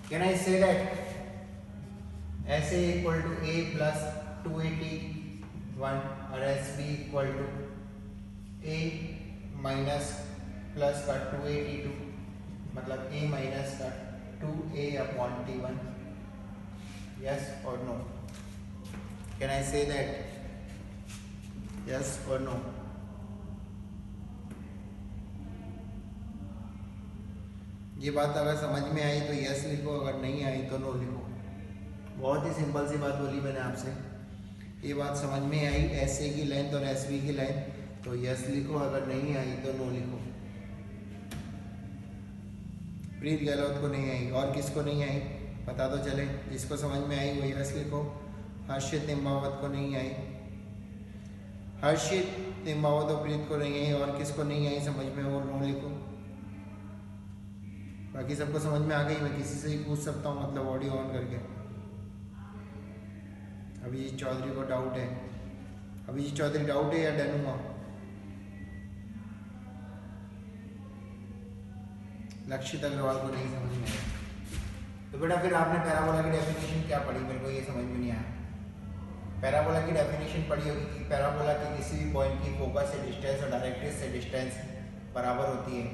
Can I say that SA equal to A plus 281 और SB equal to A minus plus का 282 मतलब A माइनस का 2A अपॉन T1? यस और no? Can I say that yes or no? ये बात अगर समझ में आई तो यस लिखो, अगर नहीं आई तो नो लिखो। बहुत ही सिंपल सी बात बोली मैंने आपसे। ये बात समझ में आई SA की लेंथ और SB की लेंथ, तो यस लिखो, अगर नहीं आई तो नो लिखो। प्रीत गहलोत को नहीं आई, और किसको नहीं आई पता तो चले। जिसको समझ में आई वो यस लिखो। हर्षित निम्बावत को नहीं आई, हर्षित निम्बावत और प्रीत को नहीं आई, और किसको नहीं आई समझ में वो नो लिखो। बाकी सबको समझ में आ गई। मैं किसी से ही पूछ सकता हूँ मतलब ऑडियो ऑन करके। अभिजीत चौधरी को डाउट है, अभिजीत चौधरी डाउट है या डन हुआ? लक्षित अग्रवाल को नहीं समझ में आया। तो बेटा फिर आपने पैराबोला की डेफिनेशन क्या पढ़ी? मेरे को ये समझ में नहीं आया। पैराबोला की डेफिनेशन पढ़ी होगी कि पैराबोला की किसी भी पॉइंट की फोकस से डिस्टेंस और डायरेक्ट्रिक्स से डिस्टेंस बराबर होती है।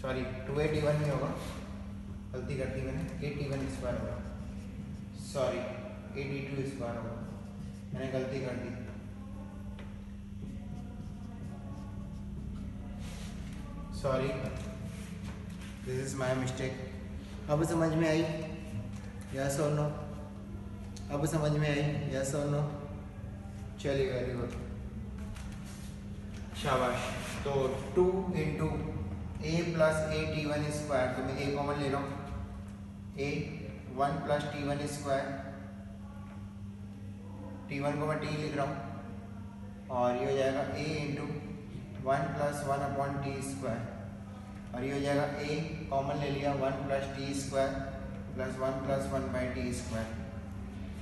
सॉरी 281 नहीं होगा, गलती कर दी मैंने, 81 स्क्वायर होगा। सॉरी 82 स्क्वायर होगा, मैंने गलती कर दी। Sorry this is my mistake. अब समझ में आई? यस और नो? अब समझ में आई? यस और नो? चलिए वेरी गुड, शाबाश। तो 2 into A plus A T1 square, तो मैं A कॉमन ले रहा हूँ, A 1 plus T1 square, T1 को मैं T लिख रहा हूँ, और ये हो जाएगा A into 1 plus 1 upon T square, और ये हो जाएगा A कॉमन ले लिया 1 plus T square plus 1 plus 1 by T square.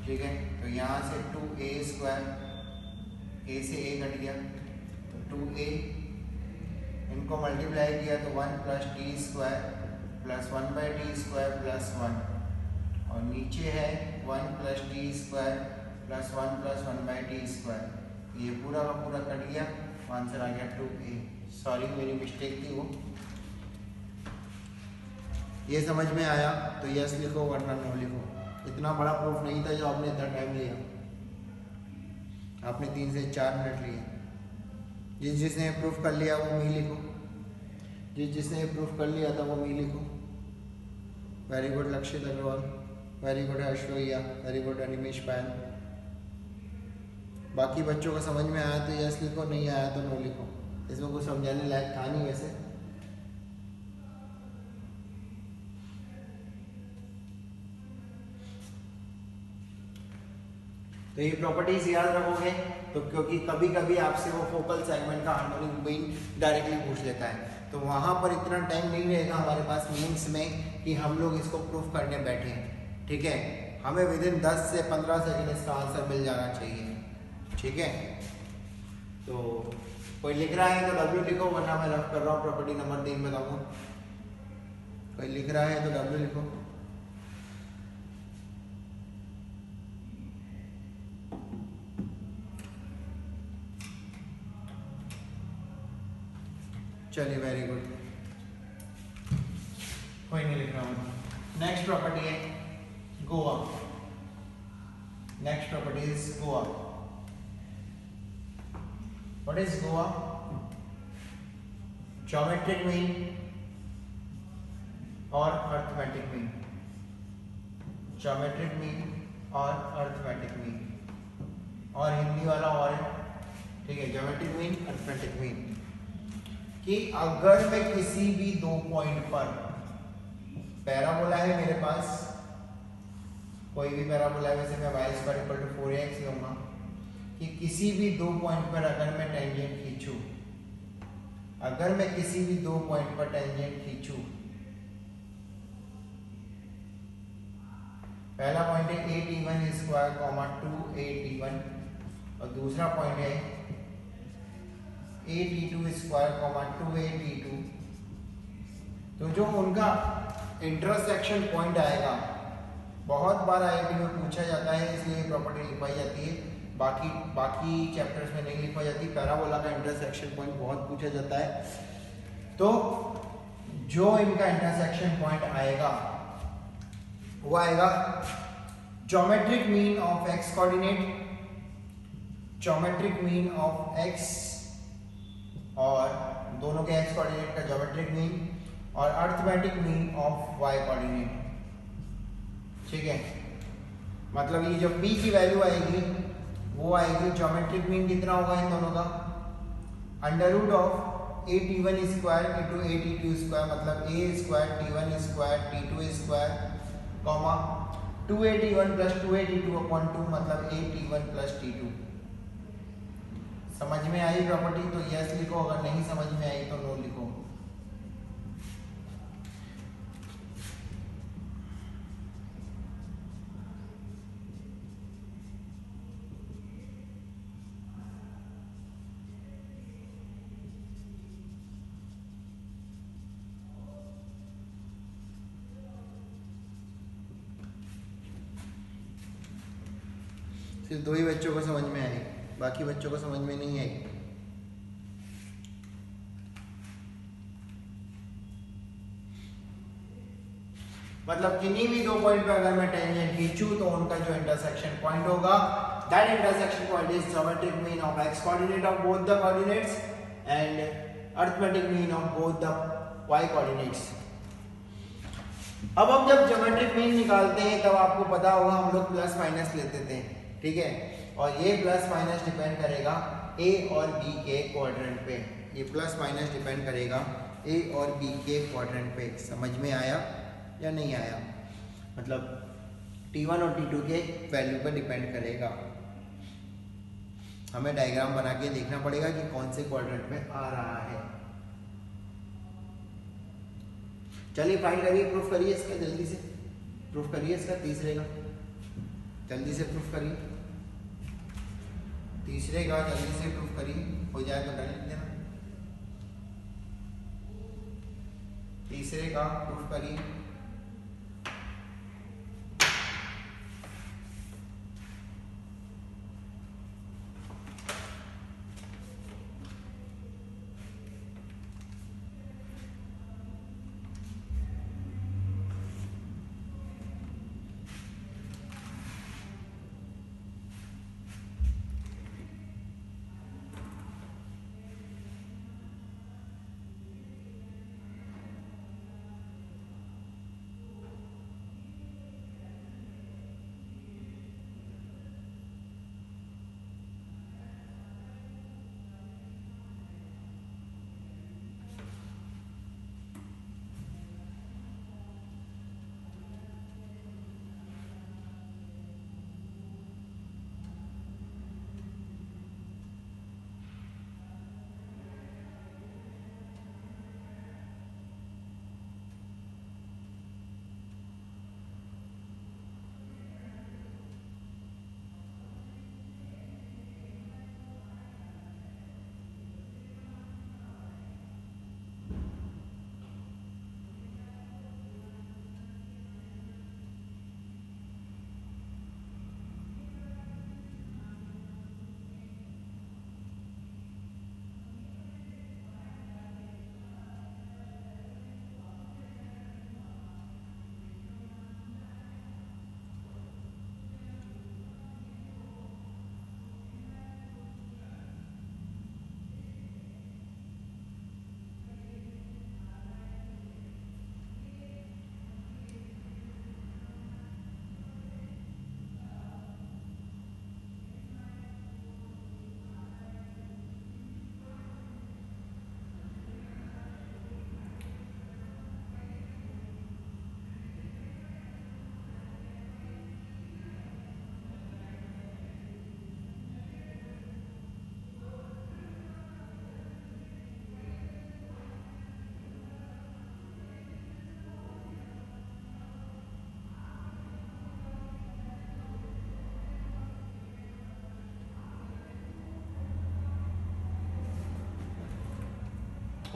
ठीक है, तो यहाँ से 2A स्क्वायर, A से A कट गया तो 2A, इनको मल्टीप्लाई किया तो 1 plus T square plus 1 by T square plus 1, और नीचे है 1 plus T square plus 1 plus 1 by T square. ये पूरा का पूरा कट गया, आंसर आ गया 2A। सॉरी मेरी मिस्टेक थी वो। ये समझ में आया तो यस लिखो वरना नो लिखो। इतना बड़ा प्रूफ नहीं था जो आपने इतना टाइम लिया, आपने 3 से 4 मिनट लिए। जिसने प्रूफ कर लिया वो मी लिखो, जिसने प्रूफ कर लिया था वो मी लिखो। वेरी गुड लक्षित अग्रवाल, वेरी गुड हर्ष लोहिया, वेरी गुड अनिमेश पायल। बाकी बच्चों को समझ में आया तो यस लिखो, नहीं आया तो नो लिखो। इसमें कुछ समझाने लायक था नहीं वैसे। तो ये प्रॉपर्टीज याद रखोगे तो, क्योंकि कभी कभी आपसे वो फोकल सेगमेंट का हार्मोनिक मीन डायरेक्टली पूछ लेता है, तो वहां पर इतना टाइम नहीं रहेगा हमारे पास मीन्स में कि हम लोग इसको प्रूफ करने बैठे हैं। ठीक है, हमें विद इन 10 से 15 सेकंड इसका आंसर मिल जाना चाहिए। ठीक है, तो कोई लिख रहा है तो W लिखो वरना मैं रफ कर रहा हूँ, प्रॉपर्टी नंबर 3 बताऊंगा। कोई लिख रहा है तो W लिखो। चलिए वेरी गुड, कोई नहीं लिख रहा हूँ। नेक्स्ट प्रॉपर्टी है Goa. Next property is Goa. What is Goa? Geometric mean और अर्थमेटिक मीन। ज्योमेट्रिक मीन और अर्थमेटिक मीन, और हिंदी वाला और है, ठीक है। ज्योमेट्रिक मीन, अर्थमेटिक मीन, कि अगर मैं किसी भी दो पॉइंट पर, पैराबोला है मेरे पास, कोई भी पैराबोला है, वैसे मैं y square equal to 4ax लूंगा, कि किसी भी दो पॉइंट पर अगर मैं टेंजेंट खींचूं, अगर मैं किसी भी दो पॉइंट पर टेंजेंट खींचूं, पहला पॉइंट है 8e1 स्क्वायर 2 8e1, और दूसरा पॉइंट है 8e2 स्क्वायर 2 8e2। तो जो उनका इंटरसेक्शन पॉइंट आएगा, बहुत बार आईआईटी में पूछा जाता है, इसलिए प्रॉपर्टी लिखवाई जाती है, बाकी चैप्टर्स में नहीं लिखवाई जाती। पैराबोला का इंटरसेक्शन पॉइंट बहुत पूछा जाता है। तो जो इनका इंटरसेक्शन पॉइंट आएगा वो आएगा geometric mean of X coordinate, geometric mean of X, और दोनों के एक्स कोऑर्डिनेट का ज्योमेट्रिक मीन, और arithmetic mean of Y coordinate, ठीक है। मतलब ये जो p की वैल्यू आएगी वो आएगी, ज्योमेट्रिक मीन कितना होगा इन दोनों का, under root of 8e1 square into 8e2 square, मतलब a square t1 square t2 square, comma 281 plus 282 upon 2, मतलब 8t1 प्लस t2। समझ में आई प्रॉपर्टी तो यस लिखो, अगर नहीं समझ में आई तो नो लिखो। सिर्फ दो ही बच्चों को समझ में आई, बाकी बच्चों को समझ में नहीं आई। मतलब किन्हीं भी दो पॉइंट पे अगर मैं टेंजेंट खींचूं तो उनका जो इंटरसेक्शन पॉइंट होगा, that intersection point is geometric mean of X coordinate of both the coordinates and arithmetic mean of both the Y coordinates. अब हम जब ज्योमेट्रिक मीन निकालते हैं तब आपको पता होगा हम लोग प्लस माइनस लेते थे, ठीक है, और ये प्लस माइनस डिपेंड करेगा ए और बी के क्वाड्रेंट पे, ये प्लस माइनस डिपेंड करेगा ए और बी के क्वाड्रेंट पे। समझ में आया या नहीं आया? मतलब T1 और T2 के वैल्यू पर डिपेंड करेगा। हमें डायग्राम बना के देखना पड़ेगा कि कौन से क्वाड्रेंट में आ रहा है। चलिए फाइंड करिए, प्रूफ करिए इसका, जल्दी से प्रूफ करिए इसका, तीसरे का जल्दी से प्रूफ करिए, तीसरे का जल्दी से प्रूफ करिए, हो जाए तो कर देना। तीसरे का प्रूफ करिए।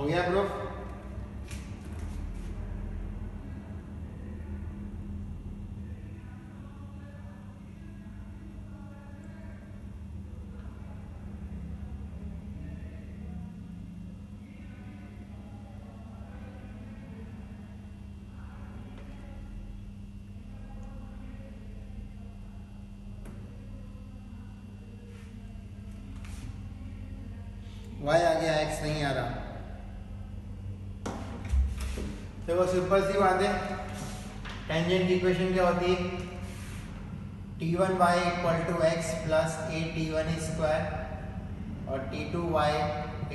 हो गया प्रूफ? y आ गया, x नहीं आ रहा। देखो सिंपल सी बात है, टेंजेंट की इक्वेशन क्या होती है? t1y equal to X plus A t1 square और t2y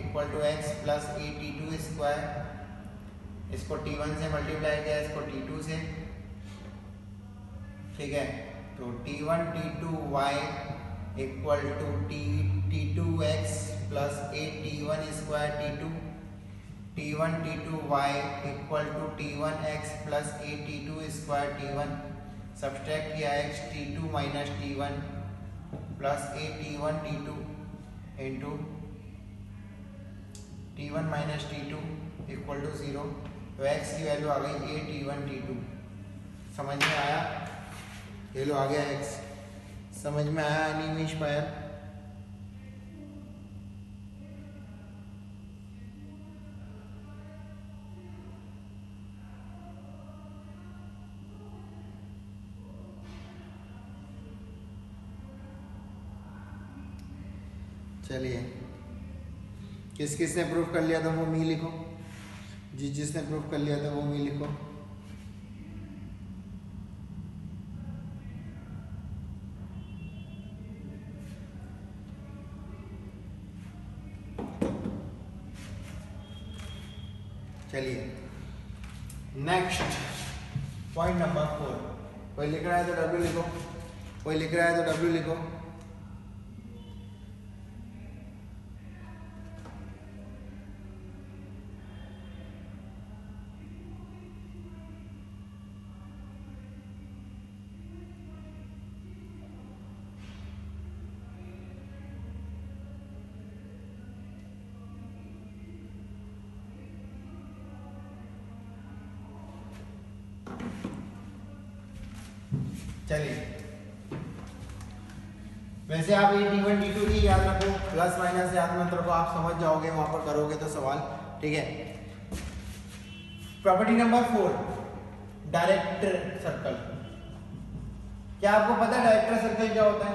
equal to X plus A t2 square. इसको t1 से मल्टीप्लाई किया, इसको t2 से, ठीक है। तो t1 t2y equal to t2x plus A t1 square t2, t1 t2y equal to t1x plus A t2 square t1, subtract किया x t2 minus t1 plus A t1 t2 into t1 minus t2 equal to 0। तो x की वैल्यू आ गई ए t1 t2। समझ में आया? ये लो आ गया x। समझ में आया अनिमेश पायल? चलिए, किस किसने प्रूफ कर लिया था वो मी लिखो। जिसने प्रूफ कर लिया था वो मी लिखो। चलिए नेक्स्ट पॉइंट नंबर 4। कोई लिख रहा है तो W लिखो, कोई लिख रहा है तो W लिखो। चलिए, वैसे आप ये t1 t2 की याद रखो, प्लस माइनस याद मत रखो, आप समझ जाओगे वहां पर करोगे तो सवाल, ठीक है। Property number 4, director circle. क्या आपको पता है डायरेक्टर सर्कल क्या होता है?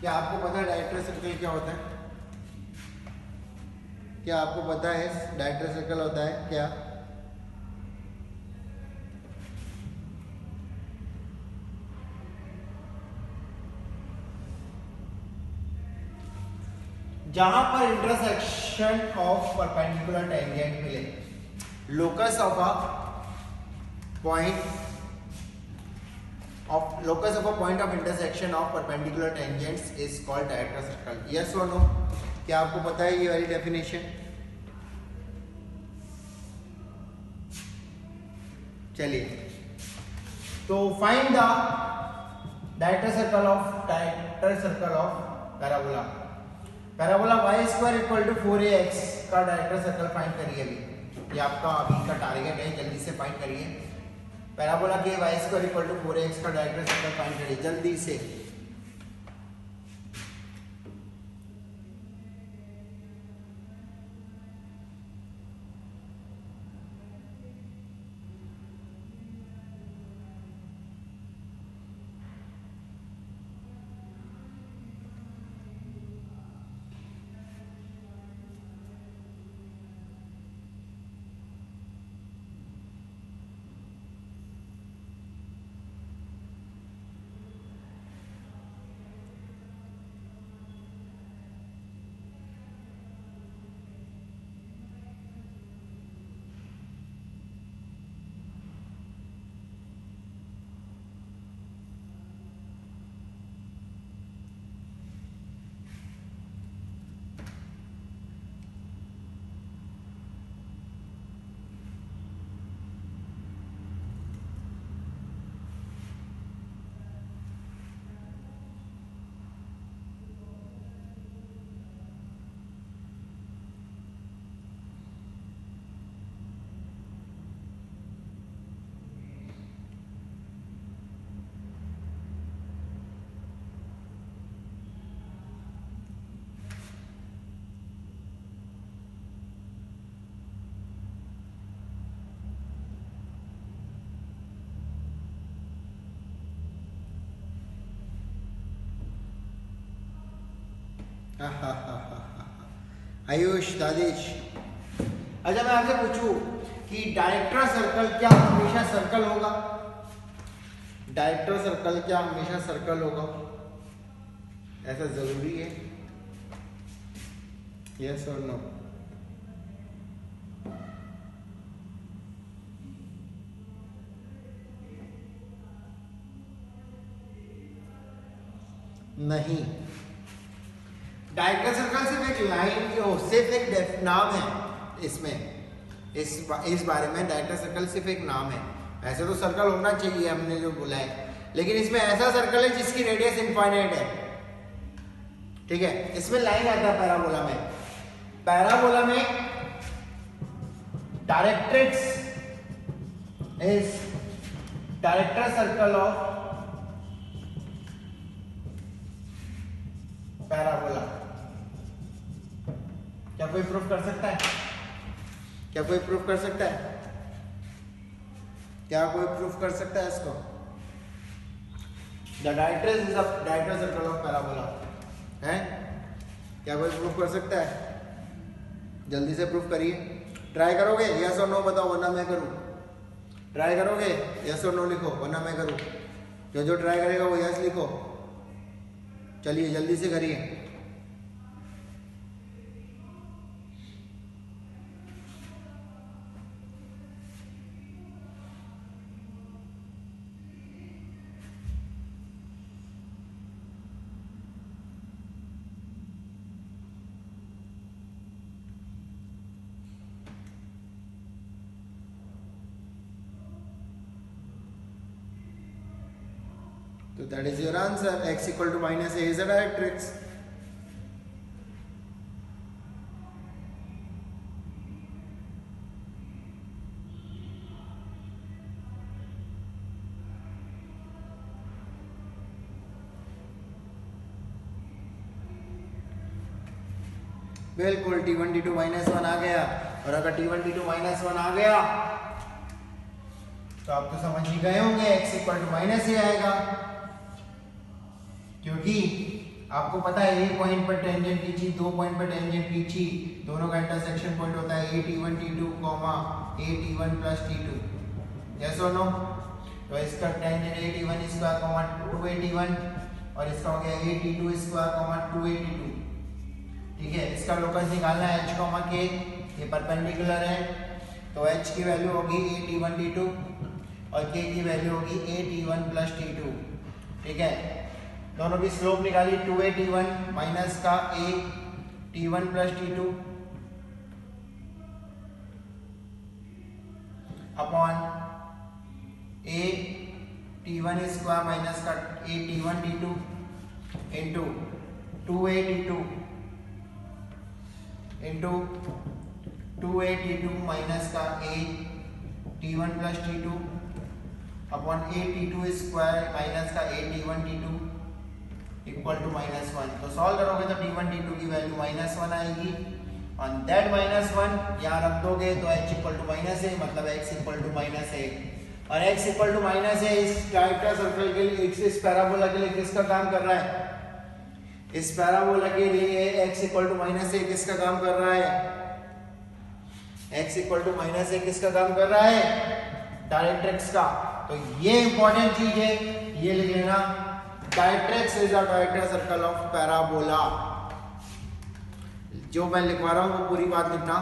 क्या आपको पता है डायरेक्टर सर्कल क्या होता है? क्या आपको पता है डायरेक्टर सर्कल होता है क्या? जहां पर इंटरसेक्शन ऑफ परपेंडिकुलर टेंजेंट मिले, locus of a point of intersection of perpendicular tangents is called director circle. Yes और नो? क्या आपको पता है ये वाली डेफिनेशन? चलिए, तो find the director circle of parabola. Parabola y square equal to 4ax का डायरेक्टर सर्कल फाइंड करिए। अभी ये आपका अभी का टारगेट है, जल्दी से फाइंड करिए। पैराबोला के y square equal to 4ax का डायरेक्टर सर्कल फाइंड करिए जल्दी से। आयुष, दादिश, अच्छा मैं आपसे पूछूं कि डायरेक्टर सर्कल क्या हमेशा सर्कल होगा? डायरेक्टर सर्कल क्या हमेशा सर्कल होगा? ऐसा जरूरी है? यस और नो? नहीं, डायरेक्टर सर्कल सिर्फ एक लाइन की हो, सिर्फ एक नाम है इसमें, इस बारे में डायरेक्टर सर्कल सिर्फ एक नाम है। ऐसे तो सर्कल होना चाहिए हमने जो बोला है, लेकिन इसमें ऐसा सर्कल है जिसकी रेडियस इनफाइनाइट है, ठीक है। इसमें लाइन आता है पैराबोला में। पैराबोला में directrix is director circle of parabola. क्या कोई प्रूफ कर सकता है? क्या कोई प्रूफ कर सकता है? क्या कोई प्रूफ कर सकता है इसको? The directrix is a director circle of parabola है? क्या कोई प्रूफ कर सकता है? जल्दी से प्रूफ करिए। ट्राई करोगे? यस और नो बताओ, वरना मैं करूं। ट्राई करोगे? यस और नो लिखो, वरना मैं करूं। जो ट्राई करेगा वो यस लिखो। चलिए जल्दी से करिए। So that is your answer. X equal to minus a is a directrix. बिल्कुल T1 T2 माइनस 1 आ गया, और अगर T1 T2 माइनस 1 आ गया तो आप तो समझ ही गए होंगे x इक्वल टू माइनस ए आएगा, क्योंकि आपको पता है एक पॉइंट पर टेंजेंट खींची, दो पॉइंट पर टेंजेंट खींची, दोनों का इंटरसेक्शन पॉइंट होता है a t1 t2 a t1 plus t2। Yes और नो? तो इसका tangent a t1 square 2a t1 और इसका हो गया a t2 square 2a t2। ठीक है, इसका लोकस निकालना है h कॉमा k, ये परपेंडिकुलर है तो h की वैल्यू होगी a t1 t2 और k की वैल्यू होगी a t1 प्लस t2। ठीक है, दोनों की स्लोप निकाली 2a t1 माइनस का a t1 plus t2 upon a t1 square minus का a t1 t2 into 2a t2 into 2a t2 minus का a t1 plus t2 upon a t2 square minus का a t1 t2 equal to minus 1। तो सॉल्व करोगे तो t1 t2 की वैल्यू माइनस 1 आएगी, ऑन दैट माइनस 1 यहाँ रख दोगे तो h इक्वल टू माइनस ए, मतलब x इक्वल टू माइनस ए, और x इक्वल टू माइनस ए इस डायरेक्टर सर्कल के लिए, इस पैराबोला के लिए किसका काम कर रहा है? इस पैराबोला के लिए x इक्वल टू माइनस ए किसका काम कर रहा है? x इक्वल टू माइनस ए किसका काम कर रहा है? डायरेक्ट्रिक्स का। तो ये इंपॉर्टेंट चीज है, ये लिख लेना, directrix is a director circle of parabola. जो मैं लिखवा रहा हूं वो पूरी बात लिखना।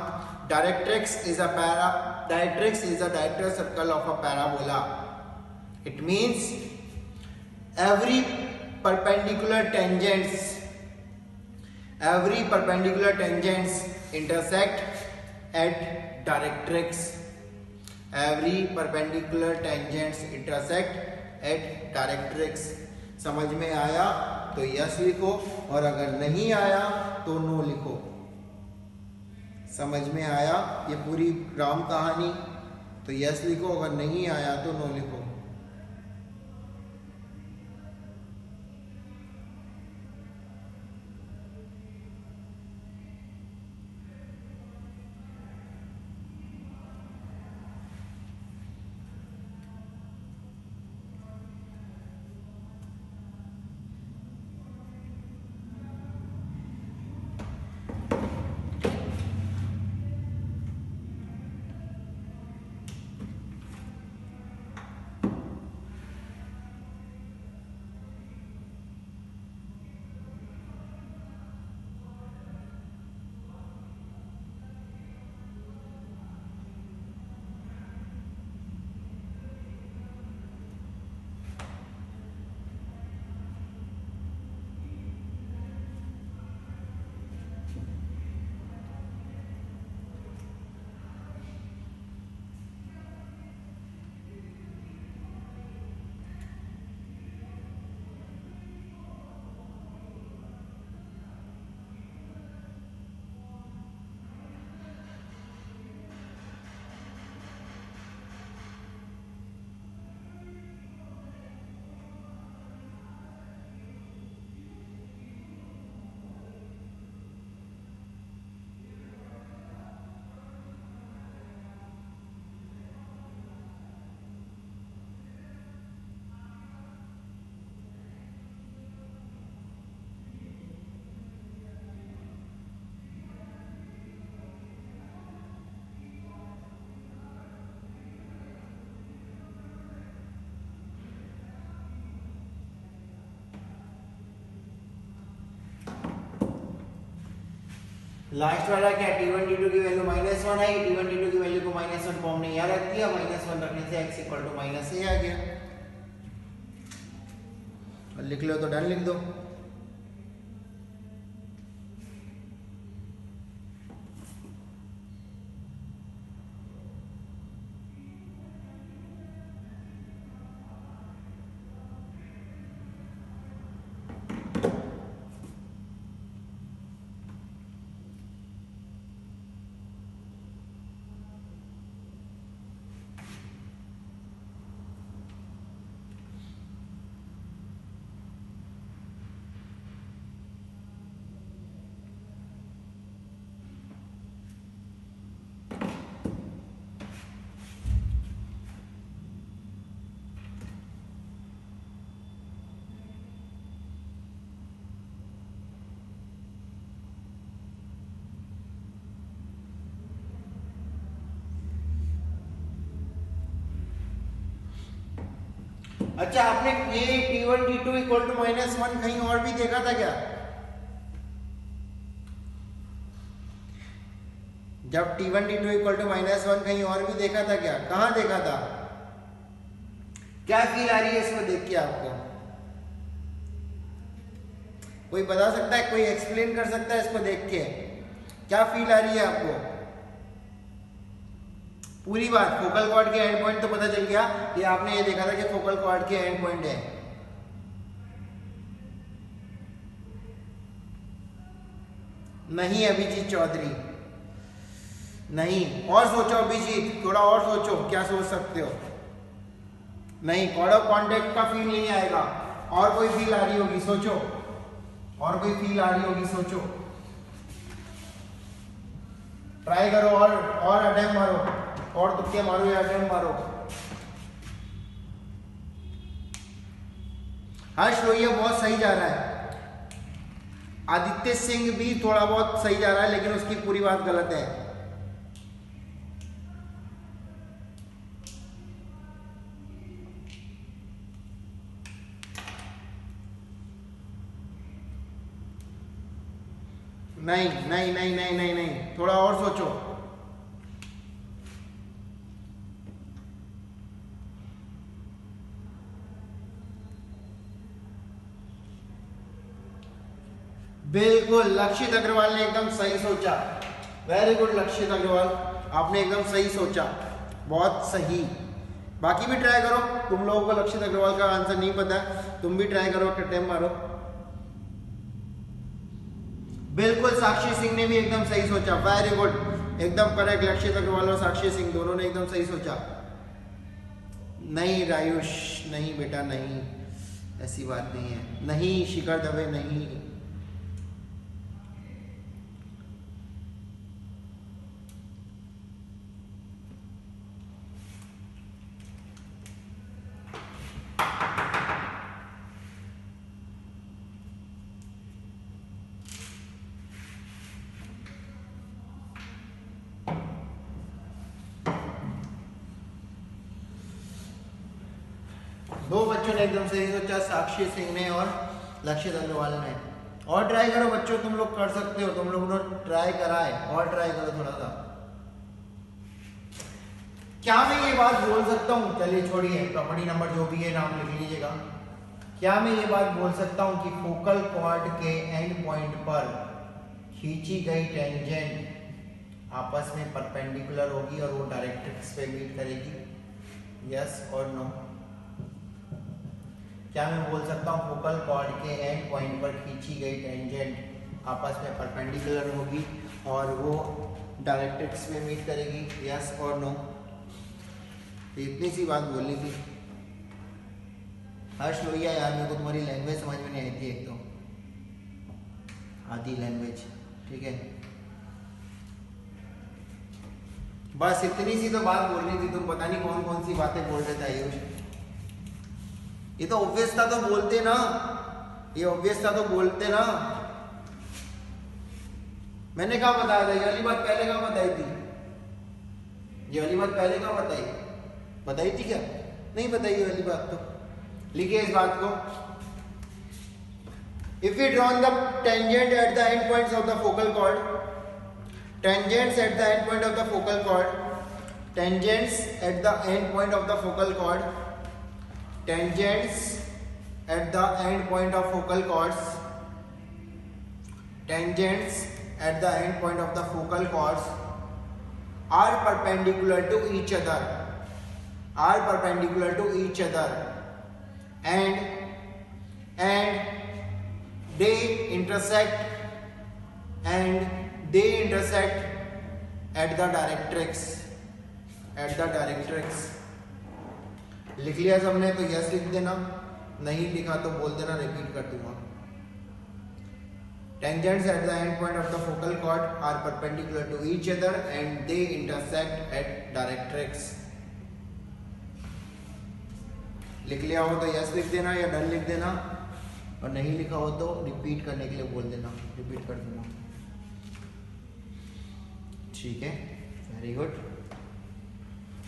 Directrix is a director circle of a parabola. It means every perpendicular tangents intersect at directrix. Every perpendicular tangents intersect at directrix. समझ में आया तो यस लिखो, और अगर नहीं आया तो नो लिखो। समझ में आया ये पूरी राम कहानी तो यस लिखो, अगर नहीं आया तो नो लिखो। लास्ट वाला क्या T1 T2 की वैल्यू -1 आई, T1 T2 की वैल्यू को -1 को हमने यहाँ रख दिया, -1 रखने से x इक्वल टू -a आ गया। और लिख लो तो डन लिख दो। अच्छा, आपने ये T1 T2 इक्वल टू -1 कहीं और भी देखा था क्या? जब T1 T2 इक्वल टू -1 कहीं और भी देखा था क्या? कहां देखा था? क्या फील आ रही है इसको देख के आपको? कोई बता सकता है, कोई एक्सप्लेन कर सकता है इसको देख के? क्या फील आ रही है आपको? पूरी बात, फोकल कॉर्ड के एंड पॉइंट तो पता चल गया कि आपने ये देखा था कि फोकल कॉर्ड के एंड पॉइंट है। नहीं अभिजीत चौधरी, नहीं। और सोचो अभिजीत, थोड़ा और सोचो, क्या सोच सकते हो? नहीं, कॉर्ड ऑफ कॉन्टेक्ट का फील नहीं आएगा। और कोई फील आ रही होगी, सोचो। और कोई फील आ रही होगी, सोचो। ट्राई करो और अटेम्प्ट मारो, और तुक्के मारो या अटेम्प्ट मारो। हर्ष लोहिया बहुत सही जा रहा है। आदित्य सिंह भी थोड़ा बहुत सही जा रहा है, लेकिन उसकी पूरी बात गलत है। नहीं नहीं नहीं नहीं नहीं नहीं, थोड़ा और सोचो। बिल्कुल, लक्षित अग्रवाल ने एकदम सही सोचा। वेरी गुड लक्षित अग्रवाल, आपने एकदम सही सोचा, बहुत सही। बाकी भी ट्राई करो। तुम लोगों को लक्षित अग्रवाल का आंसर नहीं पता, तुम भी ट्राई करो, अटेम्प्ट मारो। बिल्कुल, साक्षी सिंह ने भी एकदम सही सोचा। वेरी गुड, एकदम करेक्ट। लक्षित अग्रवाल और साक्षी सिंह दोनों ने एकदम सही सोचा। नहीं रायुष, नहीं बेटा, नहीं, ऐसी बात नहीं है। नहीं शिखर दवे, नहीं। दो बच्चों ने एकदम सही सोचा, साक्षी सिंह ने और लक्षित अग्रवाल ने। और ट्राई करो बच्चों, तुम लोग कर सकते हो, तुम लोगों ने ट्राई करा है, और ट्राई करो थोड़ा सा। क्या मैं ये बात बोल सकता हूँ, चलिए छोड़िए, प्रॉपर्टी नंबर जो भी है नाम लिख लीजिएगा। क्या मैं ये बात बोल सकता हूँ कि फोकल कॉर्ड के एंड पॉइंट पर खींची गई टेंजेंट आपस में परपेंडिकुलर होगी और वो डायरेक्ट्रिक्स पे मीट करेगी? यस और नो? क्या मैं बोल सकता हूँ फोकल कॉर्ड के एंड पॉइंट पर खींची गई टेंजेंट आपस में परपेंडिकुलर होगी और वो डायरेक्ट्रिक्स में मीट करेगी? यस और नो? इतनी सी बात बोलनी थी। हर्ष लोहिया, यार मेरे को तुम्हारी लैंग्वेज समझ में नहीं आई थी, एक तो आधी लैंग्वेज, ठीक है। बस इतनी सी तो बात बोलनी थी, तुम पता नहीं कौन कौन सी बातें बोल रहे थे आयुष। ये तो ऑब्वियस था, तो बोलते ना, ये ऑब्वियस था तो बोलते ना। मैंने कहा बताया था, ये वाली बात पहले कहाँ बताई थी? ये वाली बात पहले कहाँ बताई थी क्या? नहीं बताई ये वाली बात। तो लिखिए इस बात को। If we drawn the tangent at the end points of the focal chord, tangents at the end point of the focal chord, tangents at the end point of the focal chord, tangents at the end point of focal chords, tangents at the end point of the focal chords are perpendicular to each other, are perpendicular to each other, and they intersect at the directrix, at the directrix. लिख लिया सबने तो यस लिख देना, नहीं लिखा तो बोल देना, रिपीट कर दूंगा. Tangents at the end point of the focal chord are perpendicular to each other and they intersect at directrix. लिख लिया हो तो यस लिख देना या डन लिख देना, और नहीं लिखा हो तो रिपीट करने के लिए बोल देना, रिपीट कर दूंगा. ठीक है, वेरी गुड.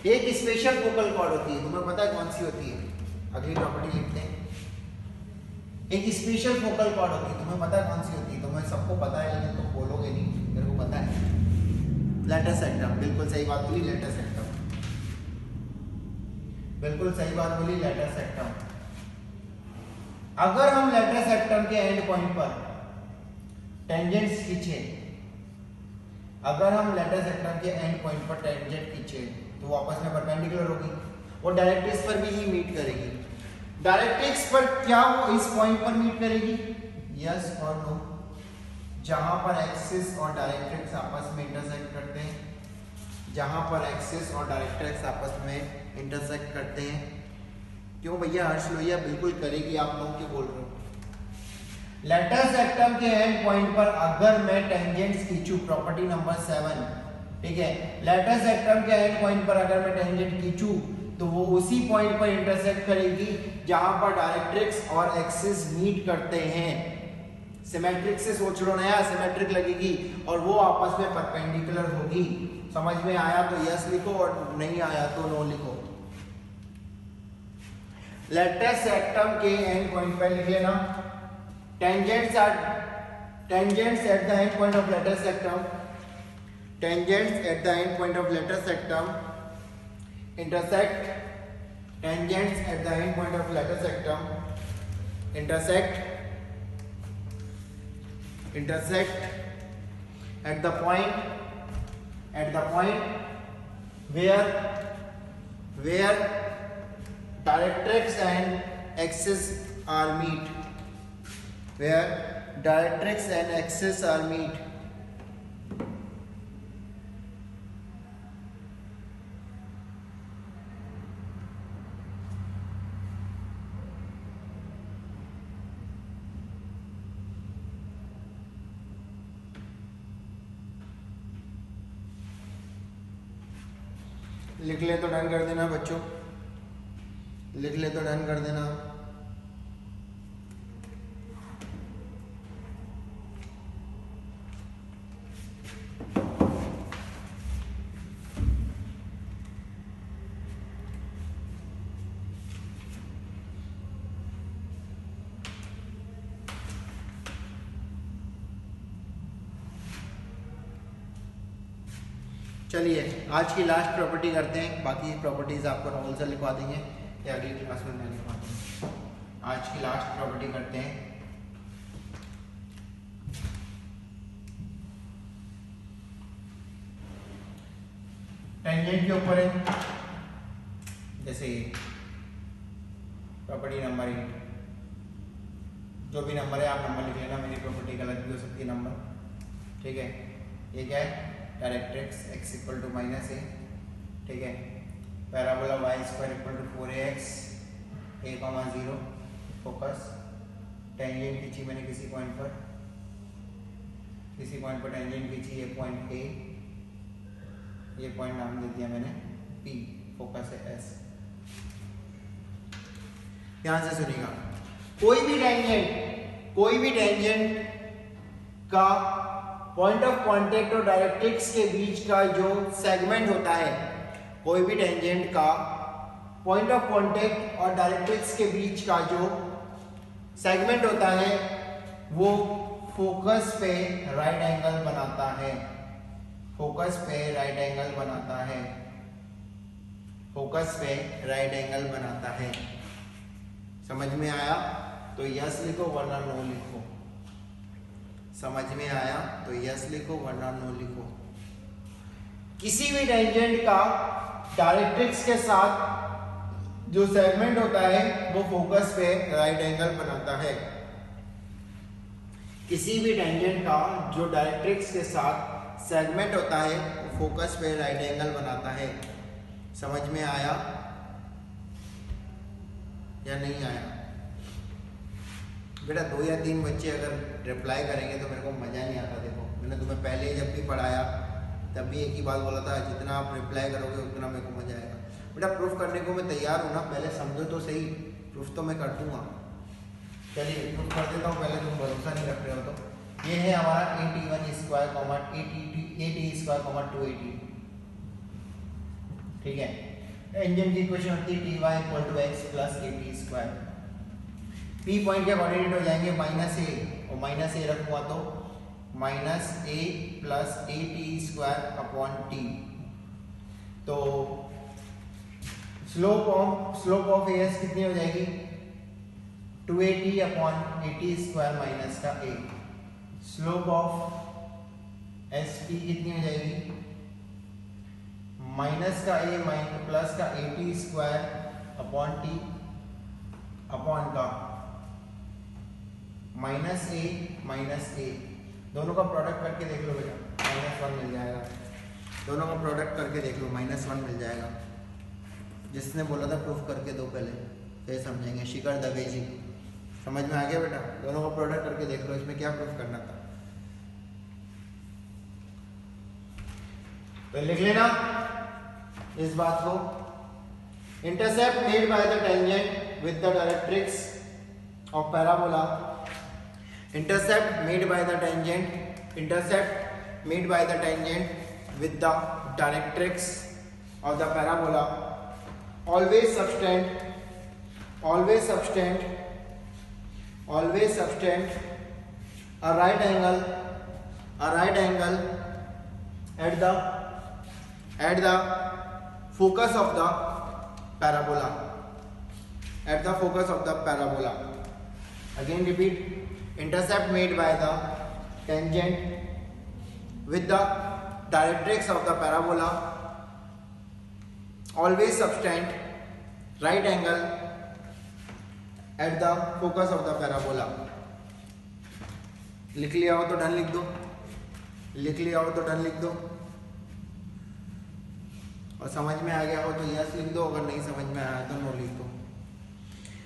एक स्पेशल फोकल कॉर्ड होती है, तुम्हें पता है कौन सी होती है? अगली प्रॉपर्टी लिखते हैं. एक स्पेशल फोकल कॉर्ड होती है, तुम्हें पता है कौन सी होती है? तुम्हें सबको पता है लेकिन तुम बोलोगे नहीं, मेरे को पता है. लेटस सेक्टम. बिल्कुल सही बात बोली, लेटस सेक्टम. बिल्कुल सही बात बोली, लेटस सेक्टम. अगर हम लेटस सेक्टम के एंड पॉइंट पर टेंजेंट्स खींचे, अगर हम लेटस सेक्टम के एंड पॉइंट पर टेंजेंट खींचे तो वो आपस में परपेंडिकुलर होगी और डायरेक्ट्रिक्स पर भी ही मीट करेगी. डायरेक्ट्रिक्स पर क्या वो इस पॉइंट पर मीट करेगी? यस और नो. जहां पर एक्सिस और डायरेक्ट्रिक्स आपस में इंटरसेक्ट करते हैं, जहां पर एक्सिस और डायरेक्ट्रिक्स आपस में इंटरसेक्ट करते हैं. क्यों भैया हर्ष लोहिया? बिल्कुल करेगी, आप लोग क्यों बोल रहे हो? लेटस सेक्टम के एंड पॉइंट पर अगर मैं टेंजेंट्स खींचूं, प्रॉपर्टी नंबर 7, ठीक है, लेटस सेक्टम के एंड पॉइंट पर अगर मैं टेंजेंट खींचूं तो वो उसी पॉइंट पर इंटरसेक्ट करेगी जहां पर डायरेक्ट्रिक्स और एक्सिस मीट करते हैं. सिमेट्रिक से सोच लो, नया सिमेट्रिक लगेगी और वो आपस में परपेंडिकुलर होगी. समझ में आया तो यस लिखो और नहीं आया तो नो लिखो. लेटस सेक्टम के एंड पॉइंट पर लिख लेना, tangents at the end point of lateral septum, tangents at the end point of lateral septum intersect, tangents at the end point of lateral septum intersect at the point where directrix and axis are meet, where directrix and axis are meet. लिख ले तो डन कर देना बच्चों, लिख ले तो डन कर देना. चलिए आज की लास्ट प्रॉपर्टी करते हैं, बाकी प्रॉपर्टीज आपको नॉवल से लिखवा देंगे या अगली क्लास में मैं लिखवा दूंगा. आज की लास्ट प्रॉपर्टी करते हैं. टेंजेंट के ऊपर है, जैसे प्रॉपर्टी नंबर 8, जो भी नंबर है आप नंबर लिख लेना, मेरी प्रॉपर्टी गलत भी हो सकती है नंबर. ठीक है, ये क्या है? Directrix x equal to minus a. ठीक है, parabola y square equal to 4ax a,0 focus. Tangent खींची मैंने किसी पॉइंट पर टेंजेंट खींची, ये पॉइंट a, ये पॉइंट नाम दे दिया मैंने P, फोकस है S. ध्यान से सुनिएगा, कोई भी टेंजेंट का पॉइंट ऑफ कांटेक्ट और डायरेक्ट्रिक्स के बीच का जो सेगमेंट होता है, कोई भी टेंजेंट का पॉइंट ऑफ कांटेक्ट और डायरेक्ट्रिक्स के बीच का जो सेगमेंट होता है वो फोकस पे राइट एंगल बनाता है. फोकस पे राइट एंगल बनाता है, फोकस पे राइट एंगल बनाता है। समझ में आया तो यस लिखो वरना नो लिखो। समझ में आया तो यस लिखो वरना नो लिखो। किसी भी टेंजेंट का डायरेक्ट्रिक्स के साथ जो सेगमेंट होता है वो फोकस पे राइट एंगल बनाता है। किसी भी टेंजेंट का जो डायरेक्ट्रिक्स के साथ सेगमेंट होता है वो फोकस पे राइट एंगल बनाता है। समझ में आया या नहीं आया? बेटा 2 या 3 बच्चे अगर रिप्लाई करेंगे तो मेरे को मज़ा नहीं आता। देखो मैंने तुम्हें पहले जब भी पढ़ाया तब भी एक ही बात बोला था, जितना आप रिप्लाई करोगे उतना मेरे को मज़ा आएगा। बेटा प्रूफ करने को मैं तैयार हूँ ना, पहले समझो तो सही, प्रूफ तो मैं कर दूँगा। चलिए प्रूफ कर देता हूँ, पहले तुम भरोसा नहीं रख रहे हो तो। ये है हमारा AT1 square comma AT square 2AT, ठीक है। टेंजेंट की इक्वेशन होती है Ty = x + AT square. P point के कोऑर्डिनेट हो जाएंगे -a, और -a रखूंगा तो -a + AT स्क्वायर / t। तो स्लोप ऑफ AS कितनी हो जाएगी? 2AT / AT स्क्वायर माइनस का a। स्लोप ऑफ SP कितनी हो जाएगी? माइनस का a प्लस का AT स्क्वायर / t अपॉन का -a दोनों का प्रोडक्ट करके देख लो बेटा, -1 मिल जाएगा। दोनों का प्रोडक्ट करके देख लो, -1 मिल जाएगा। जिसने बोला था प्रूफ करके दो पहले, फिर समझेंगे। शिखर दवे जी, समझ में आ गया बेटा? दोनों का प्रोडक्ट करके देख लो, इसमें क्या प्रूफ करना था। तो लिख लेना इस बात को। Intercept made by the tangent with the directrix of parabola. Intercept made by the tangent with the directrix of the parabola always subtend a right angle at the focus of the parabola. Again repeat. Intercept made by the tangent with the directrix of the parabola always subtend right angle at the focus of the parabola. लिख लिया हो तो डन लिख दो, लिख लिया हो तो डन लिख दो, और समझ में आ गया हो तो यस लिख दो, अगर नहीं समझ में आया तो नो लिख दो।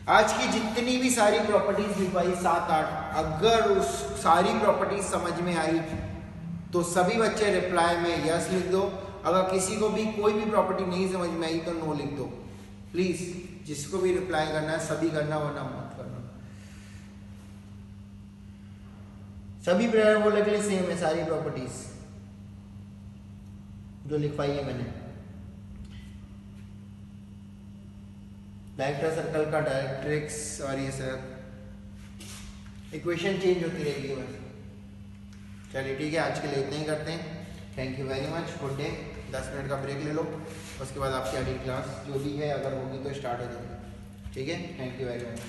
आज की जितनी भी सारी प्रॉपर्टीज लिखवाई 7-8, अगर उस सारी प्रॉपर्टीज समझ में आई तो सभी बच्चे रिप्लाई में यस लिख दो। अगर किसी को भी कोई भी प्रॉपर्टी नहीं समझ में आई तो नो लिख दो। प्लीज जिसको भी रिप्लाई करना है सभी करना, वरना मत करना। सभी पैराबोला के लिए सेम है सारी प्रॉपर्टीज जो लिखवाई है मैंने। डायरेक्टर सर्कल का डायरेक्ट्रिक्स और ये सब इक्वेशन चेंज होती रहेगी बस। चलिए ठीक है, आज के लिए इतना ही करते हैं। Thank you very much, good day. 10 minute का ब्रेक ले लो, उसके बाद आपकी अगली क्लास जो भी है अगर होगी तो स्टार्ट हो जाएगी। ठीक है, थैंक यू वेरी मच।